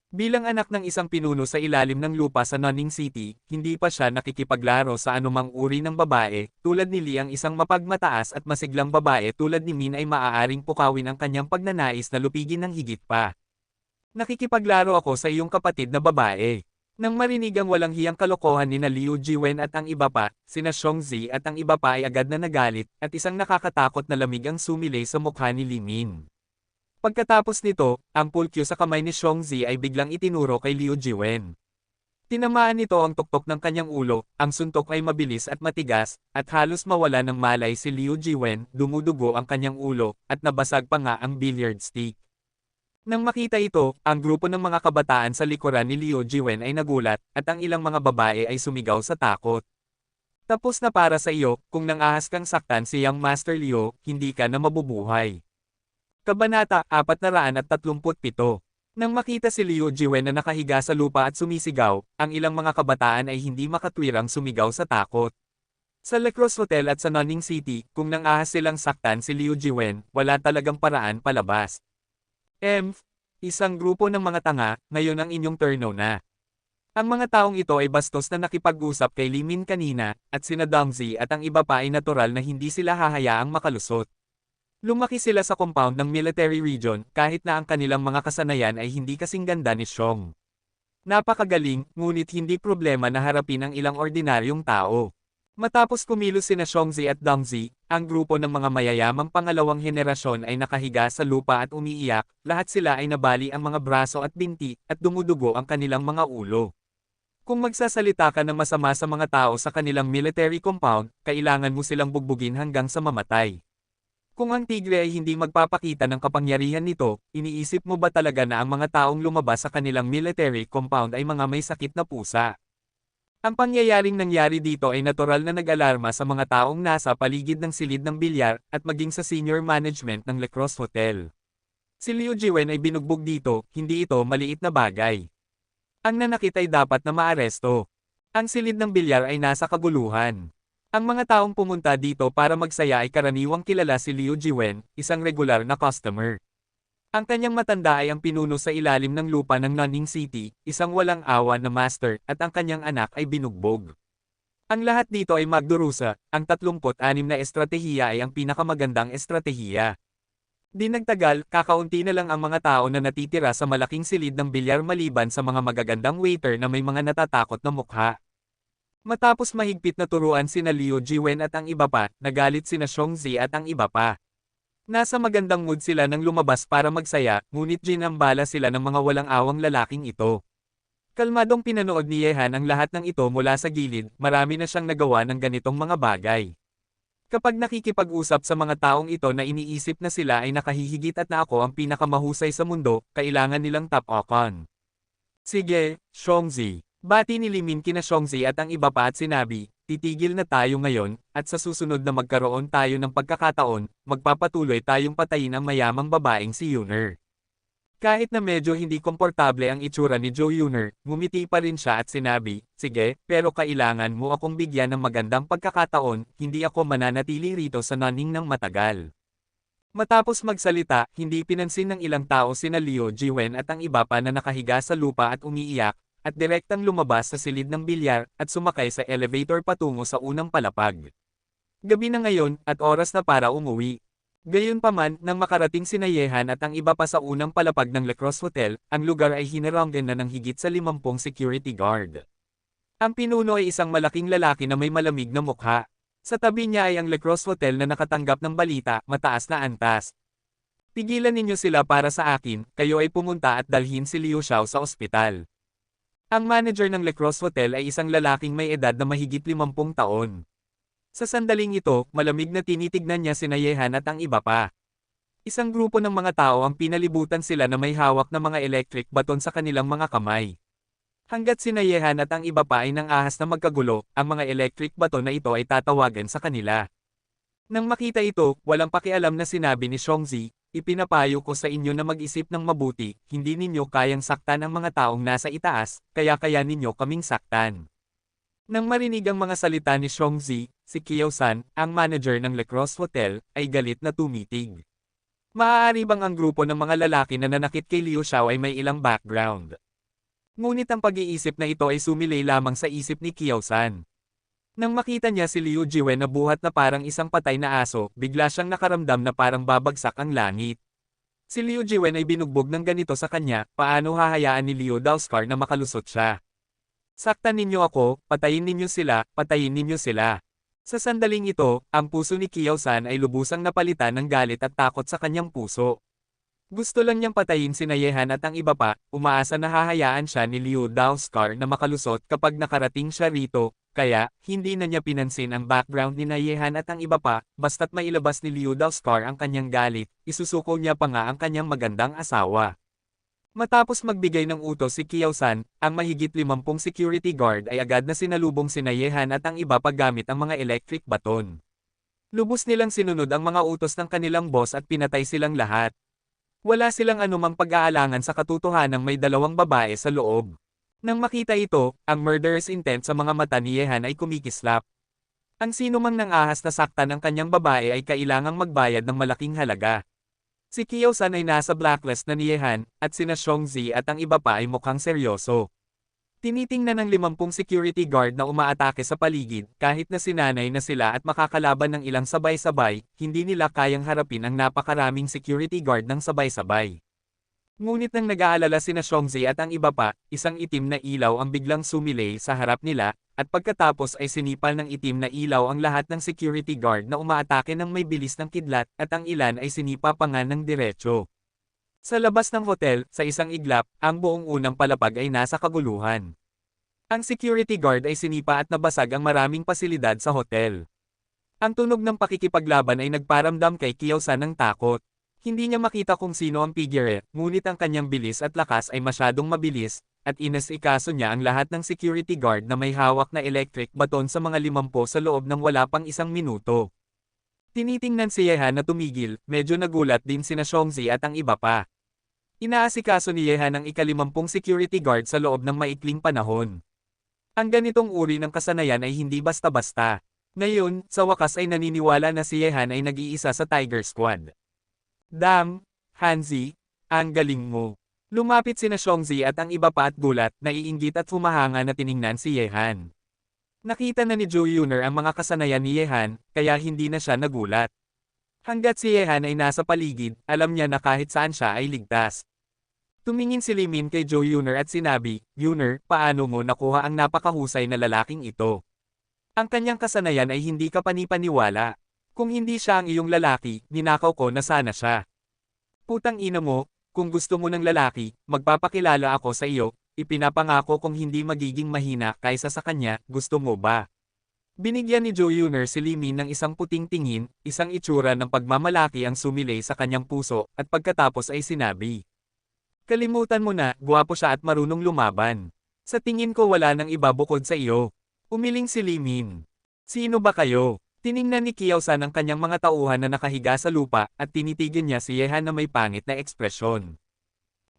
Bilang anak ng isang pinuno sa ilalim ng lupa sa Nanning City, hindi pa siya nakikipaglaro sa anumang uri ng babae, tulad ni Li ang isang mapagmataas at masiglang babae tulad ni Min ay maaaring pukawin ang kanyang pagnanais na lupigin ng higit pa. Nakikipaglaro ako sa iyong kapatid na babae. Nang marinig ang walang hiyang kalokohan ni na Liu Jiwen at ang iba pa, sina Xiongzi at ang iba pa ay agad na nagalit, at isang nakakatakot na lamig ang sumilay sa mukha ni Li Min. Pagkatapos nito, ang pulkyo sa kamay ni Xiongzi ay biglang itinuro kay Liu Jiwen. Tinamaan nito ang tuktok ng kanyang ulo, ang suntok ay mabilis at matigas, at halos mawala ng malay si Liu Jiwen, dumudugo ang kanyang ulo, at nabasag pa nga ang billiard stick. Nang makita ito, ang grupo ng mga kabataan sa likuran ni Liu Jiwen ay nagulat, at ang ilang mga babae ay sumigaw sa takot. Tapos na para sa iyo, kung nang ahas kang saktan si Young Master Liu, hindi ka na mabubuhay. Kabanata 437. Nang makita si Liu Jiwen na nakahiga sa lupa at sumisigaw, ang ilang mga kabataan ay hindi makatwirang sumigaw sa takot. Sa Le Cross Hotel at sa Nanning City, kung nang ahas silang saktan si Liu Jiwen, wala talagang paraan palabas. Isang grupo ng mga tanga, ngayon ang inyong turno na. Ang mga taong ito ay bastos na nakipag-usap kay Li Min kanina, at sina Dongzi at ang iba pa ay natural na hindi sila hahayaang makalusot. Lumaki sila sa compound ng military region, kahit na ang kanilang mga kasanayan ay hindi kasing ganda ni Xiong. Napakagaling, ngunit hindi problema na harapin ang ilang ordinaryong tao. Matapos kumilos sina Xiongzi at Dongzi, ang grupo ng mga mayayamang pangalawang henerasyon ay nakahiga sa lupa at umiiyak, lahat sila ay nabali ang mga braso at binti, at dumudugo ang kanilang mga ulo. Kung magsasalita ka ng masama sa mga tao sa kanilang military compound, kailangan mo silang bugbugin hanggang sa mamatay. Kung ang tigre ay hindi magpapakita ng kapangyarihan nito, iniisip mo ba talaga na ang mga taong lumabas sa kanilang military compound ay mga may sakit na pusa? Ang pangyayaring nangyari dito ay natural na nag-alarma sa mga taong nasa paligid ng silid ng bilyar, at maging sa senior management ng Le Cross Hotel. Si Liu Jiwen ay binugbog dito, hindi ito maliit na bagay. Ang nanakit ay dapat na maaresto. Ang silid ng bilyar ay nasa kaguluhan. Ang mga taong pumunta dito para magsaya ay karaniwang kilala si Liu Jiwen, isang regular na customer. Ang kanyang matanda ay ang pinuno sa ilalim ng lupa ng Nanning City, isang walang awa na master, at ang kanyang anak ay binugbog. Ang lahat dito ay magdurusa, ang 36 na estratehiya ay ang pinakamagandang estratehiya. Di nagtagal, kakaunti na lang ang mga tao na natitira sa malaking silid ng bilyar maliban sa mga magagandang waiter na may mga natatakot na mukha. Matapos mahigpit na turuan sina Liu Jiwen at ang iba pa, nagalit sina Xiongzi at ang iba pa. Nasa magandang mood sila nang lumabas para magsaya, ngunit ginambala sila ng mga walang awang lalaking ito. Kalmadong pinanood ni Yehan ang lahat ng ito mula sa gilid, marami na siyang nagawa ng ganitong mga bagay. Kapag nakikipag-usap sa mga taong ito na iniisip na sila ay nakahihigit at na ako ang pinakamahusay sa mundo, kailangan nilang tap-okan. Sige, Xiongzi. Bati ni Limin kina Xiongzi at ang iba pa at sinabi, titigil na tayo ngayon, at sa susunod na magkaroon tayo ng pagkakataon, magpapatuloy tayong patayin ang mayamang babaeng si Yuner. Kahit na medyo hindi komportable ang itsura ni Joe Yuner, ngumiti pa rin siya at sinabi, sige, pero kailangan mo akong bigyan ng magandang pagkakataon, hindi ako mananatili rito sa Nanning ng matagal. Matapos magsalita, hindi pinansin ng ilang tao sina Liu Jiwen at ang iba pa na nakahiga sa lupa at umiiyak, at direktang lumabas sa silid ng bilyar, at sumakay sa elevator patungo sa unang palapag. Gabi na ngayon, at oras na para umuwi. Gayunpaman, nang makarating sina Yehan at ang iba pa sa unang palapag ng Lacrosse Hotel, ang lugar ay hinaranggan na ng higit sa 50 security guard. Ang pinuno ay isang malaking lalaki na may malamig na mukha. Sa tabi niya ay ang Lacrosse Hotel na nakatanggap ng balita, mataas na antas. Pigilan ninyo sila para sa akin, kayo ay pumunta at dalhin si Liu Xiao sa ospital. Ang manager ng Lacrosse Hotel ay isang lalaking may edad na mahigit 50 taon. Sa sandaling ito, malamig na tinitignan niya sina Yehan at ang iba pa. Isang grupo ng mga tao ang pinalibutan sila na may hawak na mga electric baton sa kanilang mga kamay. Hanggat sina Yehan at ang iba pa ay nang ahas na magkagulo, ang mga electric baton na ito ay tatawagan sa kanila. Nang makita ito, walang pakialam na sinabi ni Xiongzi, ipinapayo ko sa inyo na mag-isip ng mabuti, hindi ninyo kayang saktan ang mga taong nasa itaas, kaya ninyo kaming saktan. Nang marinig ang mga salita ni Xiongzi, si Kiao-san, ang manager ng Lacrosse Hotel, ay galit na tumitig. Maaari bang ang grupo ng mga lalaki na nanakit kay Liu Xiao ay may ilang background? Ngunit ang pag-iisip na ito ay sumilay lamang sa isip ni Kiao-san. Nang makita niya si Liu Jiwen na buhat na parang isang patay na aso, bigla siyang nakaramdam na parang babagsak ang langit. Si Liu Jiwen ay binugbog ng ganito sa kanya, paano hahayaan ni Liu Daoskar na makalusot siya? Saktan ninyo ako, patayin ninyo sila, patayin ninyo sila. Sa sandaling ito, ang puso ni Kiao-san ay lubusang napalitan ng galit at takot sa kanyang puso. Gusto lang niyang patayin si Yehan at ang iba pa, umaasa na hahayaan siya ni Liu Daoskar na makalusot kapag nakarating siya rito, kaya, hindi na niya pinansin ang background ni Yehan at ang iba pa, basta't mailabas ni Liu Daoskar ang kanyang galit, isusuko niya pa nga ang kanyang magandang asawa. Matapos magbigay ng utos si Kiao-san, ang mahigit 50 security guard ay agad na sinalubong sina Yehan at ang iba pa gamit ang mga electric baton. Lubos nilang sinunod ang mga utos ng kanilang boss at pinatay silang lahat. Wala silang anumang pag-aalangan sa katotohanang may dalawang babae sa loob. Nang makita ito, ang murderous intent sa mga mata ni Yehan ay kumikislap. Ang sino mang nang ahas na saktan ng kanyang babae ay kailangang magbayad ng malaking halaga. Si Kiao-san ay nasa blacklist na ni Yehan, at sina Xiongzi at ang iba pa ay mukhang seryoso. Tinitingnan ng 50 security guard na umaatake sa paligid, kahit na sinanay na sila at makakalaban ng ilang sabay-sabay, hindi nila kayang harapin ang napakaraming security guard ng sabay-sabay. Ngunit nang nag-aalala sina Xiongzi at ang iba pa, isang itim na ilaw ang biglang sumilay sa harap nila, at pagkatapos ay sinipal ng itim na ilaw ang lahat ng security guard na umaatake ng may bilis ng kidlat, at ang ilan ay sinipa pa nga ng diretso. Sa labas ng hotel, sa isang iglap, ang buong unang palapag ay nasa kaguluhan. Ang security guard ay sinipa at nabasag ang maraming pasilidad sa hotel. Ang tunog ng pakikipaglaban ay nagparamdam kay Kiao-san ng takot. Hindi niya makita kung sino ang figure, ngunit ang kanyang bilis at lakas ay masyadong mabilis, at inasikaso niya ang lahat ng security guard na may hawak na electric baton sa mga 50 sa loob ng wala pang isang minuto. Tinitingnan si Yehan na tumigil, medyo nagulat din sina Xiongzi at ang iba pa. Inaasikaso ni Yehan ang ika-50 security guard sa loob ng maikling panahon. Ang ganitong uri ng kasanayan ay hindi basta-basta. Ngayon, sa wakas ay naniniwala na si Yehan ay nag-iisa sa Tiger Squad. Dam, Hanzi, ang galing mo. Lumapit sina Xiongzi at ang iba pa at gulat, naiinggit at humahanga na tiningnan si Yehan. Nakita na ni Zhou Yuner ang mga kasanayan ni Yehan, kaya hindi na siya nagulat. Hanggat si Yehan ay nasa paligid, alam niya na kahit saan siya ay ligtas. Tumingin si Li Min kay Zhou Yuner at sinabi, Yuner, paano mo nakuha ang napakahusay na lalaking ito? Ang kanyang kasanayan ay hindi ka panipaniwala. Kung hindi siya ang iyong lalaki, ninakaw ko na sana siya. Putang ina mo, kung gusto mo ng lalaki, magpapakilala ako sa iyo, ipinapangako kong hindi magiging mahina kaysa sa kanya, gusto mo ba? Binigyan ni Zhou Yuner si Li Min ng isang puting tingin, isang itsura ng pagmamalaki ang sumilay sa kanyang puso, at pagkatapos ay sinabi. Kalimutan mo na, gwapo siya at marunong lumaban. Sa tingin ko wala nang iba bukod sa iyo. Umiling si Li Min. Sino ba kayo? Tiningnan ni Kiao-san ang kanyang mga tauhan na nakahiga sa lupa, at tinitigan niya si Yehan na may pangit na ekspresyon.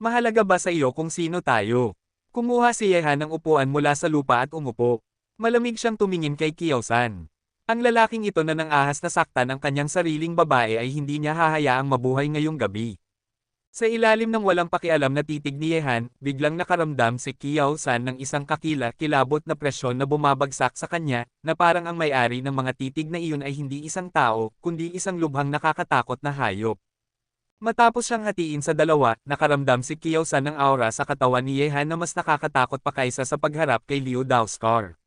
Mahalaga ba sa iyo kung sino tayo? Kumuha si Yehan ng upuan mula sa lupa at umupo. Malamig siyang tumingin kay Kiao-san. Ang lalaking ito na nang ahas na saktan ang kanyang sariling babae ay hindi niya hahayaang mabuhay ngayong gabi. Sa ilalim ng walang pakialam na titig ni Yehan, biglang nakaramdam si Kiao San ng isang kakila-kilabot na presyon na bumabagsak sa kanya, na parang ang may-ari ng mga titig na iyon ay hindi isang tao, kundi isang lubhang nakakatakot na hayop. Matapos siyang hatiin sa dalawa, nakaramdam si Kiao San ng aura sa katawan ni Yehan na mas nakakatakot pa kaysa sa pagharap kay Liu Daoskar.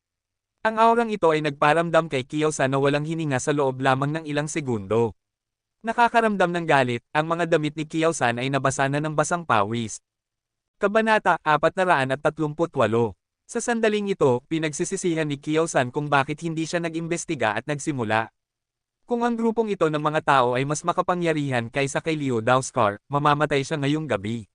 Ang aurang ito ay nagparamdam kay Kiao San na walang hininga sa loob lamang ng ilang segundo. Nakakaramdam ng galit, ang mga damit ni Kiao San ay nabasa na ng basang pawis. Kabanata 438. Sa sandaling ito, pinagsisisihan ni Kiao San kung bakit hindi siya nag-imbestiga at nagsimula. Kung ang grupong ito ng mga tao ay mas makapangyarihan kaysa kay Liu Daoskar, mamamatay siya ngayong gabi.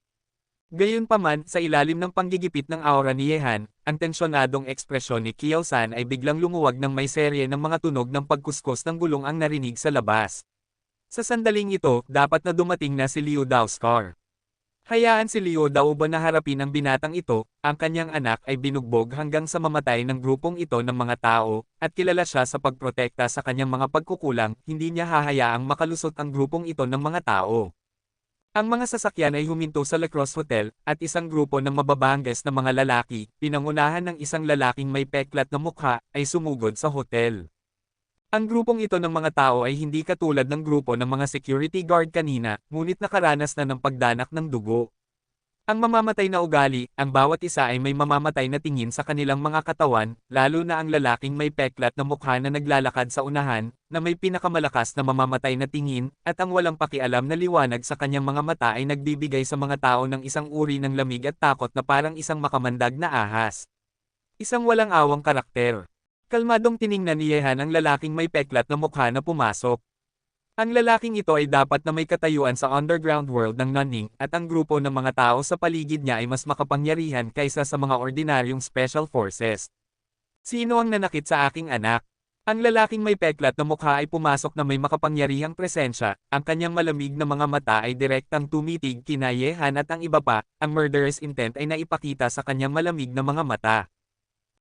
Gayunpaman, sa ilalim ng panggigipit ng aura ni Yehan, ang tensyonadong ekspresyon ni Kiao San ay biglang lumuwag ng may serye ng mga tunog ng pagkuskos ng gulong ang narinig sa labas. Sa sandaling ito, dapat na dumating na si Liu Daoskar. Hayaan si Liu Daoba na harapin ang binatang ito, ang kanyang anak ay binugbog hanggang sa mamatay ng grupong ito ng mga tao, at kilala siya sa pagprotekta sa kanyang mga pagkukulang, hindi niya hahayaang makalusot ang grupong ito ng mga tao. Ang mga sasakyan ay huminto sa La Crosse Hotel, at isang grupo ng mababangges na mga lalaki, pinangunahan ng isang lalaking may peklat na mukha, ay sumugod sa hotel. Ang grupong ito ng mga tao ay hindi katulad ng grupo ng mga security guard kanina, ngunit nakaranas na ng pagdanak ng dugo. Ang mamamatay na ugali, ang bawat isa ay may mamamatay na tingin sa kanilang mga katawan, lalo na ang lalaking may peklat na mukha na naglalakad sa unahan, na may pinakamalakas na mamamatay na tingin, at ang walang pakialam na liwanag sa kanyang mga mata ay nagbibigay sa mga tao ng isang uri ng lamig at takot na parang isang makamandag na ahas. Isang walang awang karakter. Kalmadong tiningnan ni Yehan ang lalaking may peklat na mukha na pumasok. Ang lalaking ito ay dapat na may katayuan sa underground world ng Nanning, at ang grupo ng mga tao sa paligid niya ay mas makapangyarihan kaysa sa mga ordinaryong special forces. Sino ang nanakit sa aking anak? Ang lalaking may peklat na mukha ay pumasok na may makapangyarihang presensya, ang kanyang malamig na mga mata ay direktang tumitig kina Yehan at ang iba pa, ang murderous intent ay naipakita sa kanyang malamig na mga mata.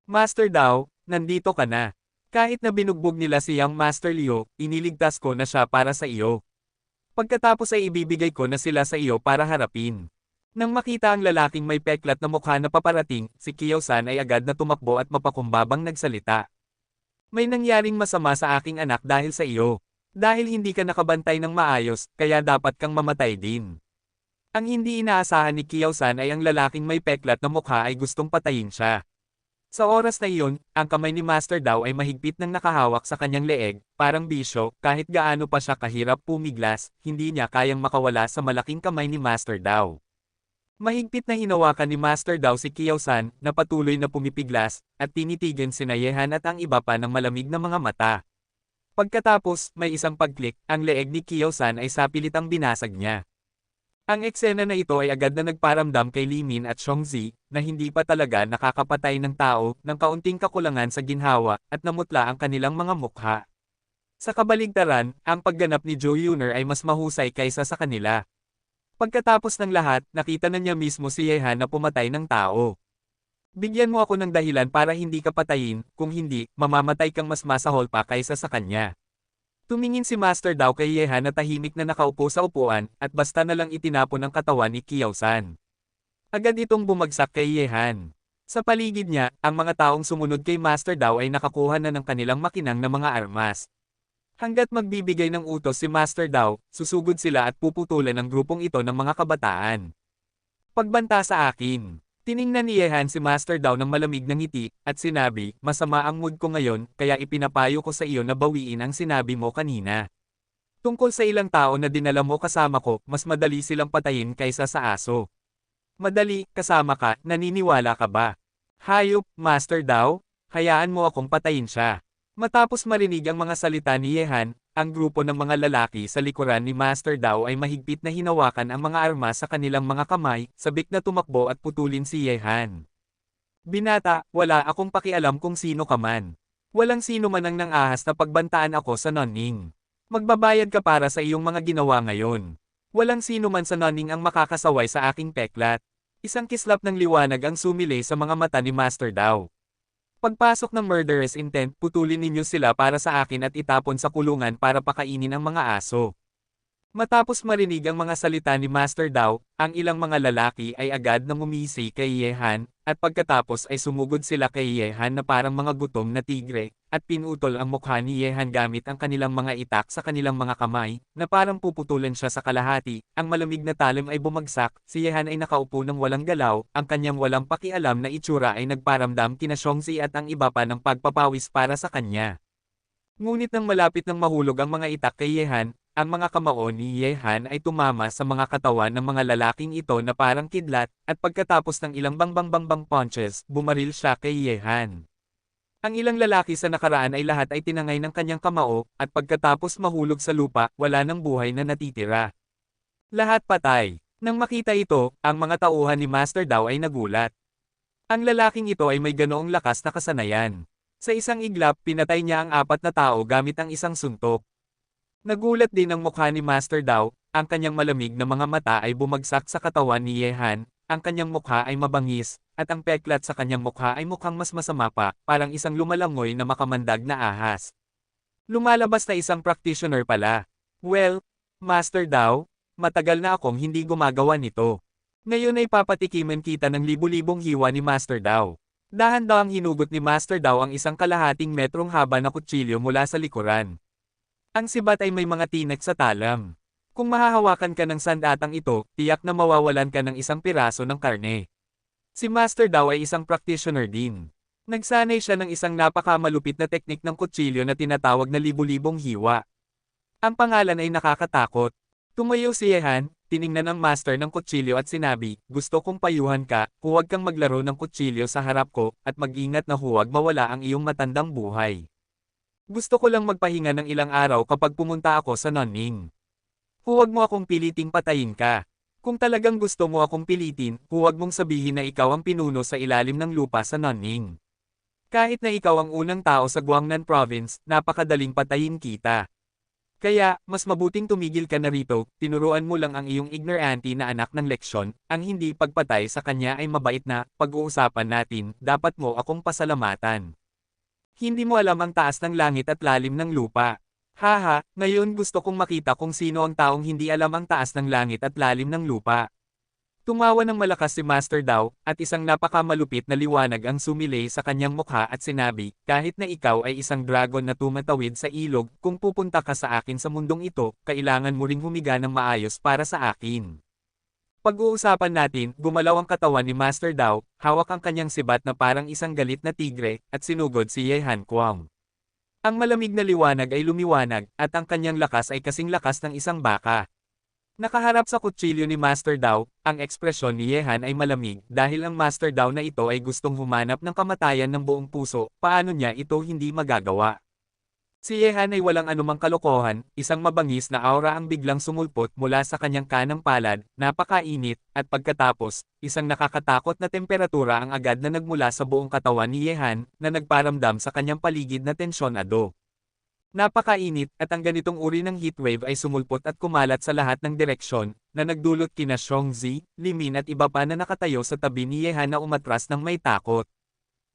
Master Dao, nandito ka na. Kahit na binugbog nila si Young Master Liu, iniligtas ko na siya para sa iyo. Pagkatapos ay ibibigay ko na sila sa iyo para harapin. Nang makita ang lalaking may peklat na mukha na paparating, si Kiao San ay agad na tumakbo at mapakumbabang nagsalita. May nangyaring masama sa aking anak dahil sa iyo. Dahil hindi ka nakabantay ng maayos, kaya dapat kang mamatay din. Ang hindi inaasahan ni Kiao San ay ang lalaking may peklat na mukha ay gustong patayin siya. Sa oras na iyon, ang kamay ni Master Dao ay mahigpit nang nakahawak sa kanyang leeg, parang bisyo, kahit gaano pa siya kahirap pumiglas, hindi niya kayang makawala sa malaking kamay ni Master Dao. Mahigpit na hinawakan ni Master Dao si Kiao San, na patuloy na pumipiglas, at tinitigan sina Yehan at ang iba pa ng malamig na mga mata. Pagkatapos, may isang pagklik, ang leeg ni Kiao San ay sapilitang binasag niya. Ang eksena na ito ay agad na nagparamdam kay Li Min at Xiongzi, na hindi pa talaga nakakapatay ng tao, ng kaunting kakulangan sa ginhawa, at namutla ang kanilang mga mukha. Sa kabaligtaran, ang pagganap ni Zhou Yuner ay mas mahusay kaysa sa kanila. Pagkatapos ng lahat, nakita na niya mismo si Yehan na pumatay ng tao. Bigyan mo ako ng dahilan para hindi ka patayin, kung hindi, mamamatay kang mas masahol pa kaysa sa kanya. Tumingin si Master Dao kay Yehan na tahimik na nakaupo sa upuan, at basta na lang itinapon ang katawan ni Kiao San. Agad itong bumagsak kay Yehan. Sa paligid niya, ang mga taong sumunod kay Master Dao ay nakakuha na ng kanilang makinang na mga armas. Hanggat magbibigay ng utos si Master Dao, susugod sila at puputulan ang grupong ito ng mga kabataan. Pagbanta sa akin. Tiningnan ni Yehan si Master Dao ng malamig na ngiti, at sinabi, masama ang mood ko ngayon, kaya ipinapayo ko sa iyo na bawiin ang sinabi mo kanina. Tungkol sa ilang tao na dinala mo kasama ko, mas madali silang patayin kaysa sa aso. Madali, kasama ka, naniniwala ka ba? Hayop, Master Dao, hayaan mo akong patayin siya. Matapos marinig ang mga salita ni Yehan, ang grupo ng mga lalaki sa likuran ni Master Dao ay mahigpit na hinawakan ang mga armas sa kanilang mga kamay, sabik na tumakbo at putulin si Yehan. Binata, wala akong pakialam kung sino ka man. Walang sino man ang nang-ahas na pagbantaan ako sa Nanning. Magbabayad ka para sa iyong mga ginawa ngayon. Walang sino man sa Nanning ang makakasaway sa aking peklat. Isang kislap ng liwanag ang sumilay sa mga mata ni Master Dao. Pagpasok ng murderous intent, putulin ninyo sila para sa akin at itapon sa kulungan para pakainin ang mga aso. Matapos marinig ang mga salita ni Master Dao, ang ilang mga lalaki ay agad nang umisi kay Yehan, at pagkatapos ay sumugod sila kay Yehan na parang mga gutom na tigre, at pinutol ang mukha ni Yehan gamit ang kanilang mga itak sa kanilang mga kamay, na parang puputulan siya sa kalahati. Ang malamig na talim ay bumagsak, si Yehan ay nakaupo ng walang galaw, ang kanyang walang pakialam na itsura ay nagparamdam kina Xiongzi at ang iba pa ng pagpapawis para sa kanya. Ngunit nang malapit ng mahulog ang mga itak kay Yehan, ang mga kamao ni Yehan ay tumama sa mga katawan ng mga lalaking ito na parang kidlat, at pagkatapos ng ilang bang punches, bumaril siya kay Yehan. Ang ilang lalaki sa nakaraan ay lahat ay tinangay ng kanyang kamao, at pagkatapos mahulog sa lupa, wala nang buhay na natitira. Lahat patay. Nang makita ito, ang mga tauhan ni Master Dao ay nagulat. Ang lalaking ito ay may ganoong lakas na kasanayan. Sa isang iglap, pinatay niya ang 4 na tao gamit ang isang suntok. Nagulat din ang mukha ni Master Dao, ang kanyang malamig na mga mata ay bumagsak sa katawan ni Yehan, ang kanyang mukha ay mabangis, at ang peklat sa kanyang mukha ay mukhang mas masama pa, parang isang lumalangoy na makamandag na ahas. Lumalabas na isang practitioner pala. Well, Master Dao, matagal na akong hindi gumagawa nito. Ngayon ay papatikiman kita ng libu-libong hiwa ni Master Dao. Dahan-dahang hinugot ni Master Dao ang isang kalahating metrong haba na kutsilyo mula sa likuran. Ang sibat ay may mga tinek sa talam. Kung mahahawakan ka ng sandatang ito, tiyak na mawawalan ka ng isang piraso ng karne. Si Master Dao ay isang practitioner din. Nagsanay siya ng isang napakamalupit na teknik ng kutsilyo na tinatawag na libu-libong hiwa. Ang pangalan ay nakakatakot. Tumayo si Yehan, tiningnan ang master ng kutsilyo at sinabi, gusto kong payuhan ka, huwag kang maglaro ng kutsilyo sa harap ko, at mag-ingat na huwag mawala ang iyong matandang buhay. Gusto ko lang magpahinga ng ilang araw kapag pumunta ako sa Nanning. Huwag mo akong piliting patayin ka. Kung talagang gusto mo akong pilitin, huwag mong sabihin na ikaw ang pinuno sa ilalim ng lupa sa Nanning. Kahit na ikaw ang unang tao sa Guangnan Province, napakadaling patayin kita. Kaya, mas mabuting tumigil ka na rito, tinuruan mo lang ang iyong ignorante na anak ng leksyon, ang hindi pagpatay sa kanya ay mabait na, pag-uusapan natin, dapat mo akong pasalamatan. Hindi mo alam ang taas ng langit at lalim ng lupa. Haha, ngayon gusto kong makita kung sino ang taong hindi alam ang taas ng langit at lalim ng lupa. Tumawa ng malakas si Master Dao, at isang napakamalupit na liwanag ang sumilay sa kanyang mukha at sinabi, kahit na ikaw ay isang dragon na tumatawid sa ilog, kung pupunta ka sa akin sa mundong ito, kailangan mo ring humiga ng maayos para sa akin. Pag-uusapan natin, gumalaw ang katawan ni Master Dao, hawak ang kanyang sibat na parang isang galit na tigre, at sinugod si Yehan Kwang. Ang malamig na liwanag ay lumiwanag, at ang kanyang lakas ay kasing lakas ng isang baka. Nakaharap sa kutsilyo ni Master Dao, ang ekspresyon ni Yehan ay malamig, dahil ang Master Dao na ito ay gustong humanap ng kamatayan ng buong puso, paano niya ito hindi magagawa? Si Yehan ay walang anumang kalokohan, isang mabangis na aura ang biglang sumulpot mula sa kanyang kanang palad, napakainit, at pagkatapos, isang nakakatakot na temperatura ang agad na nagmula sa buong katawan ni Yehan, na nagparamdam sa kanyang paligid na tensyonado. Napakainit, at ang ganitong uri ng heatwave ay sumulpot at kumalat sa lahat ng direksyon, na nagdulot kina Xiongzi, Limin at iba pa na nakatayo sa tabi ni Yehan na umatras ng may takot.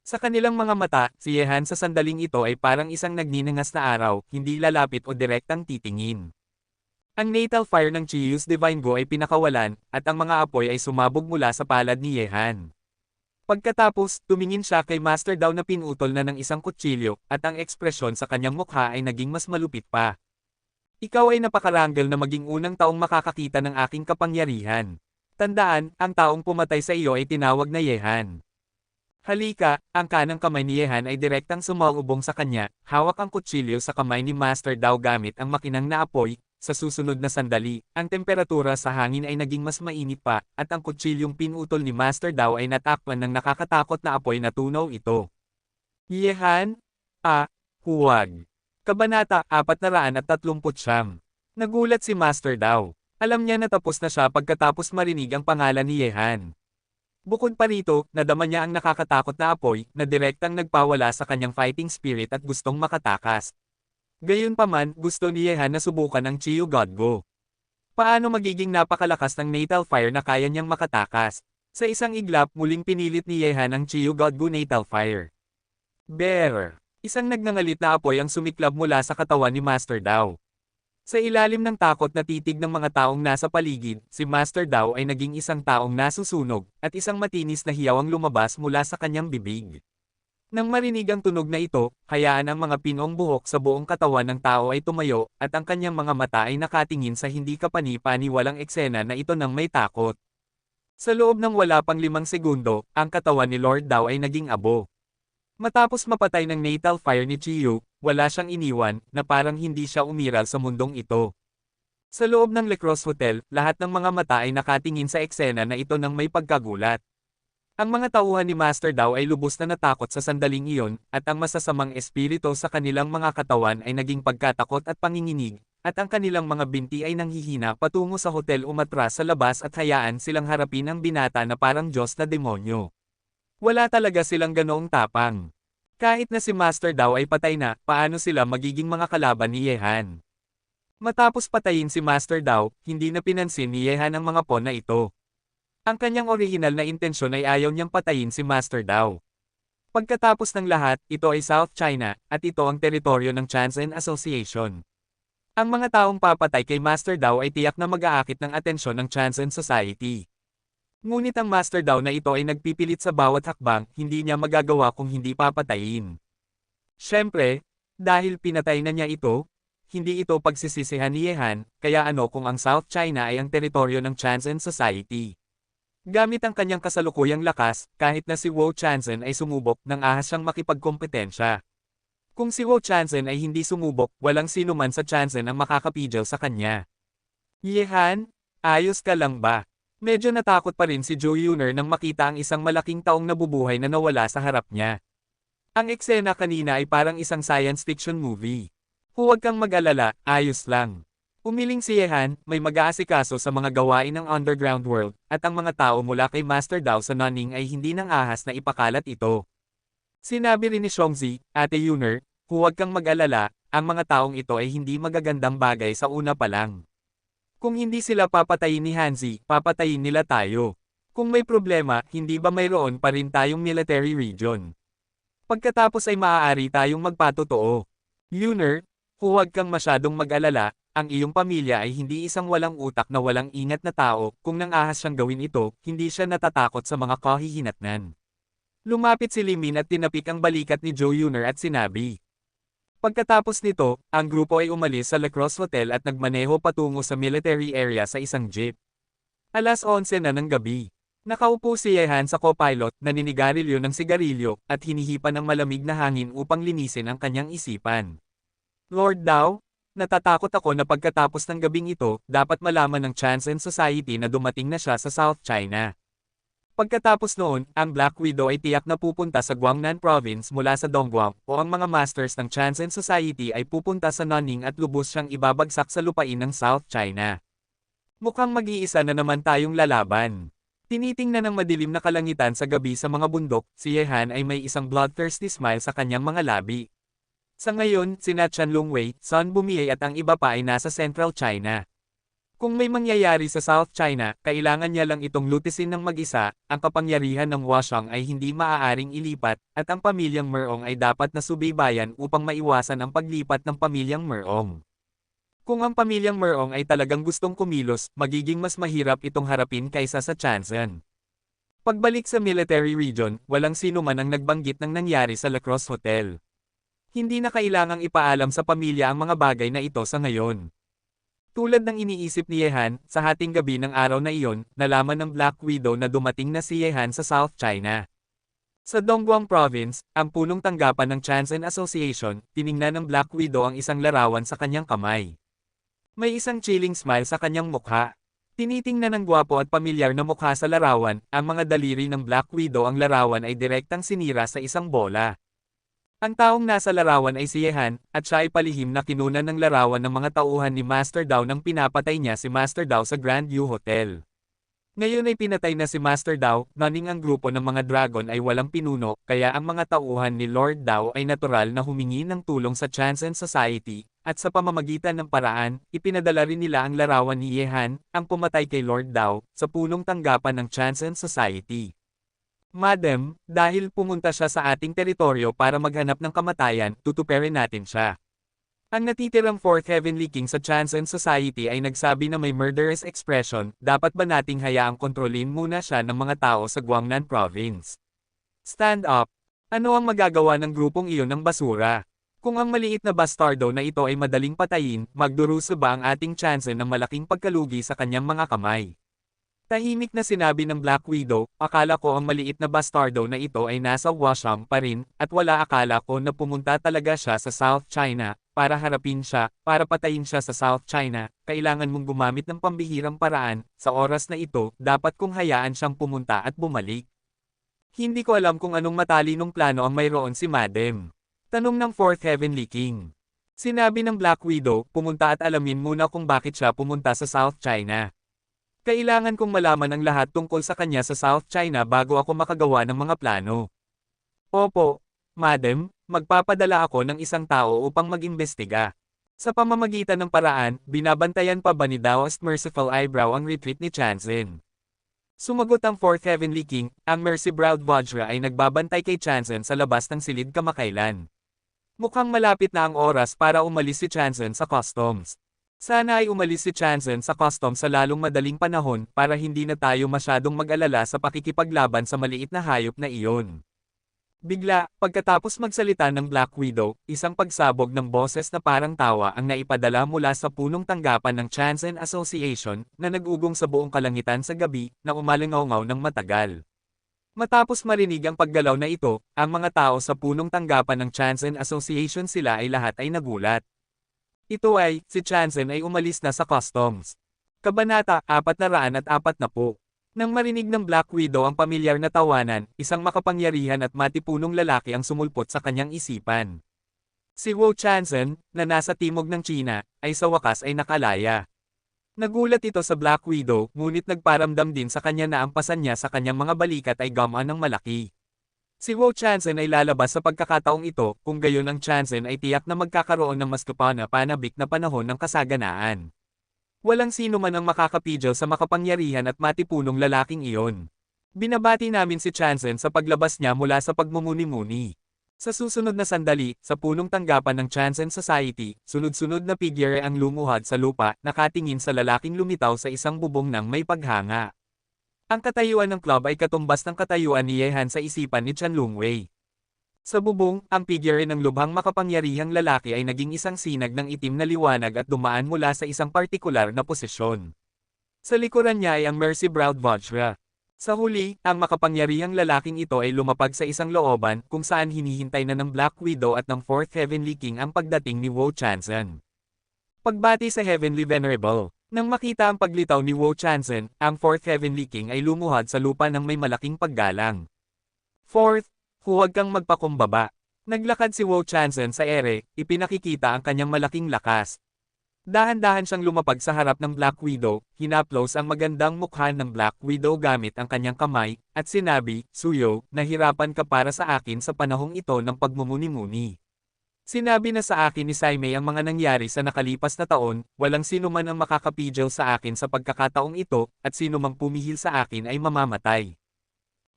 Sa kanilang mga mata, si Yehan sa sandaling ito ay parang isang nagninangas na araw, hindi lalapit o direktang titingin. Ang natal fire ng Chius Divine Go ay pinakawalan, at ang mga apoy ay sumabog mula sa palad ni Yehan. Pagkatapos, tumingin siya kay Master Dao na pinutol na ng isang kutsilyo, at ang ekspresyon sa kanyang mukha ay naging mas malupit pa. Ikaw ay napakarangal na maging unang taong makakakita ng aking kapangyarihan. Tandaan, ang taong pumatay sa iyo ay tinawag na Yehan. Halika, ang kanang kamay ni Yehan ay direktang sumaubong sa kanya, hawak ang kutsilyo sa kamay ni Master Dao gamit ang makinang na apoy. Sa susunod na sandali, ang temperatura sa hangin ay naging mas mainit pa, at ang kutsilyong pinutol ni Master Dao ay natakpan ng nakakatakot na apoy na tunaw ito. Yehan? Huwag. Kabanata 439. Nagulat si Master Dao. Alam niya na tapos na siya pagkatapos marinig ang pangalan ni Yehan. Bukod pa rito, nadama niya ang nakakatakot na apoy, na direktang nagpawala sa kanyang fighting spirit at gustong makatakas. Gayunpaman, gusto ni Yehan na subukan ang Chiyu God Go. Paano magiging napakalakas ng natal fire na kaya niyang makatakas? Sa isang iglap, muling pinilit ni Yehan ang Chiyu God Go natal fire. Bear! Isang nagngangalit na apoy ang sumiklab mula sa katawan ni Master Dao. Sa ilalim ng takot na titig ng mga taong nasa paligid, si Master Dao ay naging isang taong nasusunog, at isang matinis na hiyaw ang lumabas mula sa kanyang bibig. Nang marinig ang tunog na ito, hayaan ang mga pinong buhok sa buong katawan ng tao ay tumayo, at ang kanyang mga mata ay nakatingin sa hindi kapani-paniwalang eksena na ito nang may takot. Sa loob ng wala pang 5 segundo, ang katawan ni Lord Dao ay naging abo. Matapos mapatay ng natal fire ni Chiyu, wala siyang iniwan, na parang hindi siya umiral sa mundong ito. Sa loob ng Lecross Hotel, lahat ng mga mata ay nakatingin sa eksena na ito nang may pagkagulat. Ang mga tauhan ni Master Dao ay lubos na natakot sa sandaling iyon, at ang masasamang espiritu sa kanilang mga katawan ay naging pagkatakot at panginginig, at ang kanilang mga binti ay nanghihina patungo sa hotel umatras sa labas at hayaan silang harapin ang binata na parang Diyos na demonyo. Wala talaga silang ganoong tapang. Kahit na si Master Dao ay patay na, paano sila magiging mga kalaban ni Yehan? Matapos patayin si Master Dao, hindi na pinansin ni Yehan ang mga pawn na ito. Ang kanyang orihinal na intensyon ay ayaw niyang patayin si Master Dao. Pagkatapos ng lahat, ito ay South China, at ito ang teritoryo ng Chanzen Association. Ang mga taong papatay kay Master Dao ay tiyak na mag-aakit ng atensyon ng Chanzen Society. Ngunit ang Master Dao na ito ay nagpipilit sa bawat hakbang, hindi niya magagawa kung hindi papatayin. Siyempre, dahil pinatay na niya ito, hindi ito pagsisisihan ni Yehan, kaya ano kung ang South China ay ang teritoryo ng Chanzen Society. Gamit ang kanyang kasalukuyang lakas, kahit na si Wu Chanzen ay sumubok, nang ahas siyang makipagkompetensya. Kung si Wu Chanzen ay hindi sumubok, walang sino man sa Chanzen ang makakapigil sa kanya. Yehan, ayos ka lang ba? Medyo natakot pa rin si Zhou Yuner nang makita ang isang malaking taong nabubuhay na nawala sa harap niya. Ang eksena kanina ay parang isang science fiction movie. Huwag kang mag-alala, ayos lang. Umiling si Yehan, may mag-aasikaso sa mga gawain ng underground world, at ang mga tao mula kay Master Dao sa Nanning ay hindi nang ahas na ipakalat ito. Sinabi rin ni Xiongzi, Ate Yuner, huwag kang mag-alala, ang mga taong ito ay hindi magagandang bagay sa una pa lang. Kung hindi sila papatayin ni Hanzi, papatayin nila tayo. Kung may problema, hindi ba mayroon pa rin tayong military region? Pagkatapos ay maaari tayong magpatotoo. Yuner, huwag kang masyadong mag-alala, ang iyong pamilya ay hindi isang walang utak na walang ingat na tao, kung nang ahas siyang gawin ito, hindi siya natatakot sa mga kahihinatnan. Lumapit si Limin at tinapik ang balikat ni Zhou Yuner at sinabi. Pagkatapos nito, ang grupo ay umalis sa Lecross Hotel at nagmaneho patungo sa military area sa isang jeep. Alas 11 na ng gabi. Nakaupo si Yehan sa co-pilot, naninigarilyo ng sigarilyo, at hinihipan ng malamig na hangin upang linisin ang kanyang isipan. Lord Dao? Natatakot ako na pagkatapos ng gabing ito, dapat malaman ng Chanzen Society na dumating na siya sa South China. Pagkatapos noon, ang Black Widow ay tiyak na pupunta sa Guangnan Province mula sa Dongguan, o ang mga masters ng Chanzen Society ay pupunta sa Nanning at lubos siyang ibabagsak sa lupain ng South China. Mukhang mag-iisa na naman tayong lalaban. Tinitingnan ng madilim na kalangitan sa gabi sa mga bundok, si Yehan ay may isang bloodthirsty smile sa kanyang mga labi. Sa ngayon, sina Chan Lungwei, Sun Bumiye at ang iba pa ay nasa Central China. Kung may mangyayari sa South China, kailangan niya lang itong lutisin ng mag-isa, ang kapangyarihan ng Washang ay hindi maaaring ilipat, at ang pamilyang Merong ay dapat na subaybayan upang maiwasan ang paglipat ng pamilyang Merong. Kung ang pamilyang Merong ay talagang gustong kumilos, magiging mas mahirap itong harapin kaysa sa Chanzen. Pagbalik sa military region, walang sino man ang nagbanggit ng nangyari sa Lecross Hotel. Hindi na kailangang ipaalam sa pamilya ang mga bagay na ito sa ngayon. Tulad ng iniisip ni Yehan, sa hating gabi ng araw na iyon, nalaman ng Black Widow na dumating na si Yehan sa South China. Sa Dongguan Province, ang punong tanggapan ng Chanzen Association, tiningnan ng Black Widow ang isang larawan sa kanyang kamay. May isang chilling smile sa kanyang mukha. Tinitingnan ng gwapo at pamilyar na mukha sa larawan, ang mga daliri ng Black Widow ang larawan ay direktang sinira sa isang bola. Ang taong nasa larawan ay si Yehan, at siya ay palihim na kinunan ng larawan ng mga tauhan ni Master Dao nang pinapatay niya si Master Dao sa Grand View Hotel. Ngayon ay pinatay na si Master Dao, naning ang grupo ng mga dragon ay walang pinuno, kaya ang mga tauhan ni Lord Dao ay natural na humingi ng tulong sa Chanzen Society, at sa pamamagitan ng paraan, ipinadala rin nila ang larawan ni Yehan, ang pumatay kay Lord Dao, sa punong tanggapan ng Chanzen Society. Madam, dahil pumunta siya sa ating teritoryo para maghanap ng kamatayan, tutuperin natin siya. Ang natitirang Fourth Heavenly King sa Chanson Society ay nagsabi na may murderous expression, dapat ba nating hayaang kontrolin muna siya ng mga tao sa Guangnan Province? Stand up! Ano ang magagawa ng grupong iyon ng basura? Kung ang maliit na bastardo na ito ay madaling patayin, magdurusa ba ang ating Chanson ng malaking pagkalugi sa kanyang mga kamay? Tahimik na sinabi ng Black Widow, akala ko ang maliit na bastardo na ito ay nasa Washam pa rin, at wala akala ko na pumunta talaga siya sa South China, para harapin siya, para patayin siya sa South China, kailangan mong gumamit ng pambihirang paraan, sa oras na ito, dapat kong hayaan siyang pumunta at bumalik. Hindi ko alam kung anong matalinong plano ang mayroon si Madam. Tanong ng Fourth Heavenly King. Sinabi ng Black Widow, pumunta at alamin muna kung bakit siya pumunta sa South China. Kailangan kong malaman ang lahat tungkol sa kanya sa South China bago ako makagawa ng mga plano. Opo, Madam, magpapadala ako ng isang tao upang mag-imbestiga. Sa pamamagitan ng paraan, binabantayan pa ba ni Daoist Merciful Eyebrow ang retreat ni Chanson? Sumagot ang Fourth Heavenly King, ang Mercy Browed Vajra ay nagbabantay kay Chanson sa labas ng silid kamakailan. Mukhang malapit na ang oras para umalis si Chanson sa customs. Sana ay umalis si Chanson sa customs sa lalong madaling panahon para hindi na tayo masyadong mag-alala sa pakikipaglaban sa maliit na hayop na iyon. Bigla, pagkatapos magsalita ng Black Widow, isang pagsabog ng boses na parang tawa ang naipadala mula sa punong tanggapan ng Chanson Association na nag-ugong sa buong kalangitan sa gabi na umalingaw-ngaw ng matagal. Matapos marinig ang paggalaw na ito, ang mga tao sa punong tanggapan ng Chanson Association sila ay lahat ay nagulat. Ito ay, si Chanson ay umalis na sa customs. Kabanata 440. Nang marinig ng Black Widow ang pamilyar na tawanan, isang makapangyarihan at matipunong lalaki ang sumulpot sa kanyang isipan. Si Wu Chanson, na nasa timog ng China, ay sa wakas ay nakalaya. Nagulat ito sa Black Widow, ngunit nagparamdam din sa kanya na ang pasan niya sa kanyang mga balikat ay gamaan ng malaki. Si Wu Chanson ay lalabas sa pagkakataong ito, kung gayon ang Chanson ay tiyak na magkakaroon ng mas kapanabik na panahon ng kasaganaan. Walang sino man ang makakapigil sa makapangyarihan at matipunong lalaking iyon. Binabati namin si Chanson sa paglabas niya mula sa pagmumuni-muni. Sa susunod na sandali, sa punong tanggapan ng Chanson Society, sunod-sunod na figure ang lumuhad sa lupa, nakatingin sa lalaking lumitaw sa isang bubong ng may paghanga. Ang katayuan ng club ay katumbas ng katayuan ni Yehan sa isipan ni Chan Lungwei. Sa bubong, ang figure ng lubhang makapangyarihang lalaki ay naging isang sinag ng itim na liwanag at dumaan mula sa isang partikular na posisyon. Sa likuran niya ay ang Mercy Browed Vajra. Sa huli, ang makapangyarihang lalaking ito ay lumapag sa isang looban kung saan hinihintay na ng Black Widow at ng Fourth Heavenly King ang pagdating ni Wu Chanson. Pagbati sa Heavenly Venerable. Nang makita ang paglitaw ni Wu Chanson, ang Fourth Heavenly King ay lumuhad sa lupa ng may malaking paggalang. Fourth, huwag kang magpakumbaba. Naglakad si Wu Chanson sa ere, ipinakikita ang kanyang malaking lakas. Dahan-dahan siyang lumapag sa harap ng Black Widow, hinaplos ang magandang mukha ng Black Widow gamit ang kanyang kamay, at sinabi, Suyo, nahirapan ka para sa akin sa panahong ito ng pagmumuni-muni. Sinabi na sa akin ni Saimei ang mga nangyari sa nakalipas na taon, walang sino man ang makakapigil sa akin sa pagkakataong ito, at sino mang pumihil sa akin ay mamamatay.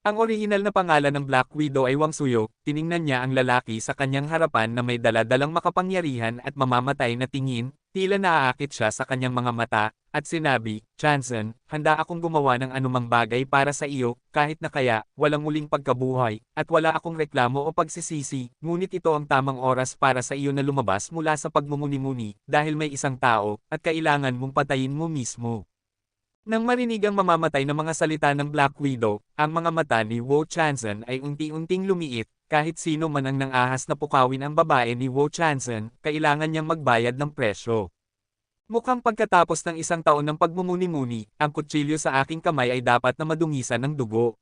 Ang orihinal na pangalan ng Black Widow ay Wang Suyo, tiningnan niya ang lalaki sa kanyang harapan na may dala-dalang makapangyarihan at mamamatay na tingin, tila naaakit siya sa kanyang mga mata, at sinabi, Chanson, handa akong gumawa ng anumang bagay para sa iyo, kahit na kaya, walang muling pagkabuhay, at wala akong reklamo o pagsisisi, ngunit ito ang tamang oras para sa iyo na lumabas mula sa pagmumuni-muni, dahil may isang tao, at kailangan mong patayin mo mismo. Nang marinig ang mamamatay na mga salita ng Black Widow, ang mga mata ni Wu Chanson ay unti-unting lumiit, kahit sino man ang nang-ahas na pukawin ang babae ni Wu Chanson, kailangan niyang magbayad ng presyo. Mukhang pagkatapos ng isang taon ng pagmumuni-muni, ang kutsilyo sa aking kamay ay dapat na madungisan ng dugo.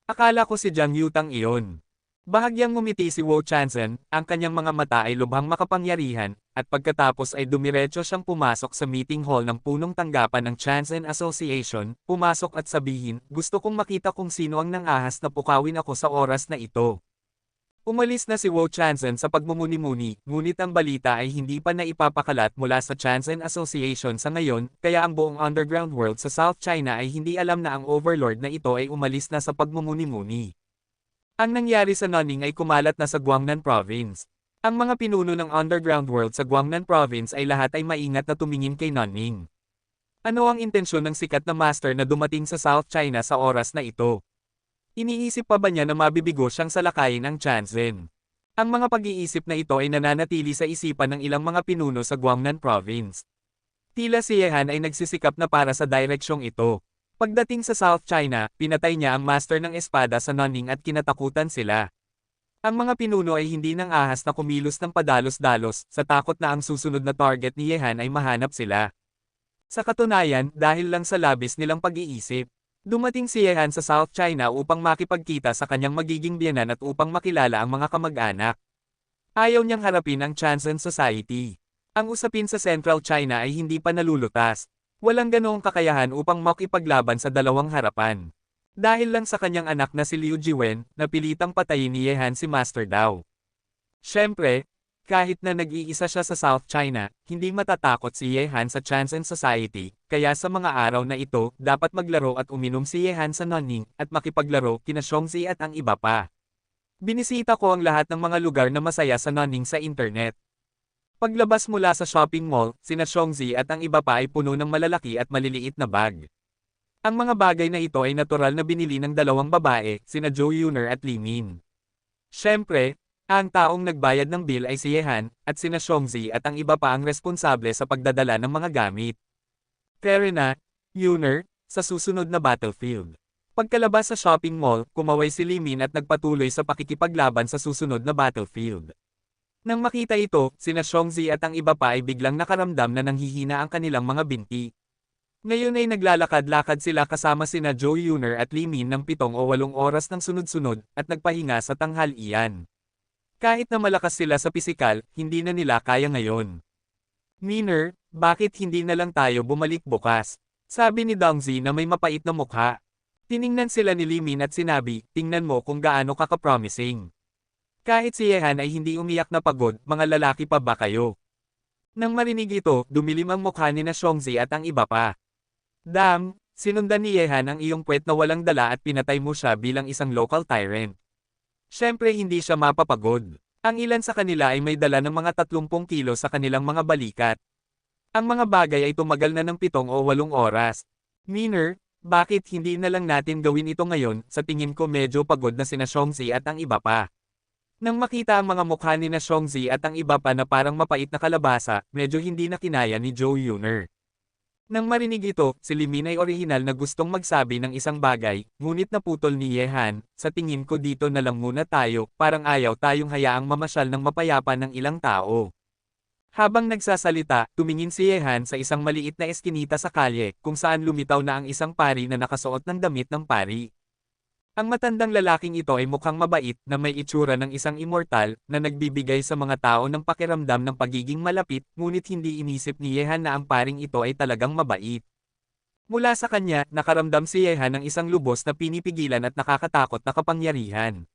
Akala ko si Jiang Yutang iyon. Bahagyang ngumiti si Wu Chanson, ang kanyang mga mata ay lubhang makapangyarihan, at pagkatapos ay dumiretso siyang pumasok sa meeting hall ng punong tanggapan ng Chanson Association, pumasok at sabihin, gusto kong makita kung sino ang nang-ahas na pukawin ako sa oras na ito. Umalis na si Wu Chanson sa pagmumuni-muni, ngunit ang balita ay hindi pa naipapakalat mula sa Chanson Association sa ngayon, kaya ang buong underground world sa South China ay hindi alam na ang overlord na ito ay umalis na sa pagmumuni-muni. Ang nangyari sa Nanning ay kumalat na sa Guangnan Province. Ang mga pinuno ng underground world sa Guangnan Province ay lahat ay maingat na tumingin kay Nanning. Ano ang intensyon ng sikat na master na dumating sa South China sa oras na ito? Iniisip pa ba niya na mabibigo siyang salakayin ang Chanzen? Ang mga pag-iisip na ito ay nananatili sa isipan ng ilang mga pinuno sa Guangnan Province. Tila si Ye Han ay nagsisikap na para sa direksyong ito. Pagdating sa South China, pinatay niya ang master ng espada sa Nanning at kinatakutan sila. Ang mga pinuno ay hindi nang ahas na kumilos ng padalos-dalos sa takot na ang susunod na target ni Ye Han ay mahanap sila. Sa katunayan, dahil lang sa labis nilang pag-iisip, dumating si Ye Han sa South China upang makipagkita sa kanyang magiging biyenan at upang makilala ang mga kamag-anak. Ayaw niyang harapin ang Chanzen Society. Ang usapin sa Central China ay hindi pa nalulutas. Walang ganoong kakayahan upang makipaglaban sa dalawang harapan. Dahil lang sa kanyang anak na si Liu Jiwen, napilitang patayin ni Ye Han si Master Dao. Siyempre, kahit na nag-iisa siya sa South China, hindi matatakot si Ye Han sa Chanzen Society, kaya sa mga araw na ito, dapat maglaro at uminom si Ye Han sa Nanning, at makipaglaro kina Xiongzi at ang iba pa. Binisita ko ang lahat ng mga lugar na masaya sa Nanning sa internet. Paglabas mula sa shopping mall, sina Xiongzi at ang iba pa ay puno ng malalaki at maliliit na bag. Ang mga bagay na ito ay natural na binili ng dalawang babae, sina Zhou Yuner at Li Min. Siyempre, ang taong nagbayad ng bill ay si Ye Han, at sina Xiongzi at ang iba pa ang responsable sa pagdadala ng mga gamit. Pero na, Yuner, sa susunod na battlefield. Pagkalabas sa shopping mall, kumaway si Li Min at nagpatuloy sa pakikipaglaban sa susunod na battlefield. Nang makita ito, sina Xiongzi at ang iba pa ay biglang nakaramdam na nanghihina ang kanilang mga binti. Ngayon ay naglalakad-lakad sila kasama sina Zhou Yuner at Li Min ng 7 o 8 oras ng sunod-sunod, at nagpahinga sa tanghalian. Kahit na malakas sila sa pisikal, hindi na nila kaya ngayon. Miner, bakit hindi na lang tayo bumalik bukas? Sabi ni Dongzi na may mapait na mukha. Tiningnan sila ni Li Min at sinabi, tingnan mo kung gaano kaka-promising. Kahit si Ye Han ay hindi umiyak na pagod, mga lalaki pa ba kayo? Nang marinig ito, dumilim ang mukha ni na Xiongzi at ang iba pa. Dam, sinundan ni Ye Han ang iyong puwet na walang dala at pinatay mo siya bilang isang local tyrant. Siyempre hindi siya mapapagod. Ang ilan sa kanila ay may dala ng mga 30 kilo sa kanilang mga balikat. Ang mga bagay ay tumagal na ng 7 o 8 oras. Miner, bakit hindi na lang natin gawin ito ngayon? Sa tingin ko medyo pagod na sina Xiongzi at ang iba pa. Nang makita ang mga mukha ni na Xiongzi at ang iba pa na parang mapait na kalabasa, medyo hindi na kinaya ni Zhou Yuner. Nang marinig ito, si Li Min ay orihinal na gustong magsabi ng isang bagay, ngunit naputol ni Ye Han, sa tingin ko dito na lang muna tayo, parang ayaw tayong hayaang mamasyal ng mapayapa ng ilang tao. Habang nagsasalita, tumingin si Ye Han sa isang maliit na eskinita sa kalye, kung saan lumitaw na ang isang pari na nakasuot ng damit ng pari. Ang matandang lalaking ito ay mukhang mabait na may itsura ng isang immortal na nagbibigay sa mga tao ng pakiramdam ng pagiging malapit, ngunit hindi inisip ni Ye Han na ang paring ito ay talagang mabait. Mula sa kanya, nakaramdam si Ye Han ng isang lubos na pinipigilan at nakakatakot na kapangyarihan.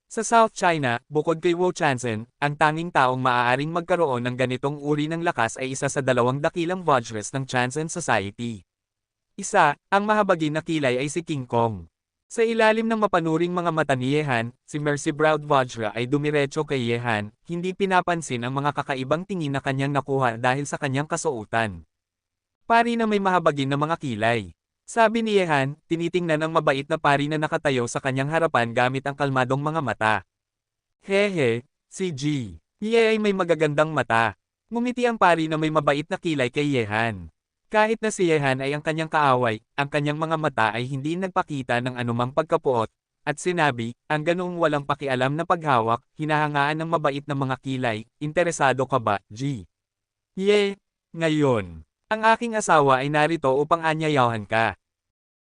Sa South China, bukod kay Wu Chanzen, ang tanging taong maaaring magkaroon ng ganitong uri ng lakas ay isa sa 2 dakilang Vajras ng Chanzen Society. Isa, ang mahabagin na kilay ay si King Kong. Sa ilalim ng mapanuring mga mata ni Ye Han, si Mercy Browd Vajra ay dumiretso kay Ye Han, hindi pinapansin ang mga kakaibang tingin na kanyang nakuha dahil sa kanyang kasuotan. Pari na may mahabagin na mga kilay. Sabi ni Ye Han, tinitingnan ang mabait na pari na nakatayo sa kanyang harapan gamit ang kalmadong mga mata. Hehe, si G. Ye ay may magagandang mata. Ngumiti ang pari na may mabait na kilay kay Ye Han. Kahit na si Ye Han ay ang kanyang kaaway, ang kanyang mga mata ay hindi nagpakita ng anumang pagkapuot, at sinabi, ang ganoong walang pakialam na paghawak, hinahangaan ng mabait na mga kilay, interesado ka ba, G? Ye, ngayon, ang aking asawa ay narito upang anyayahan ka.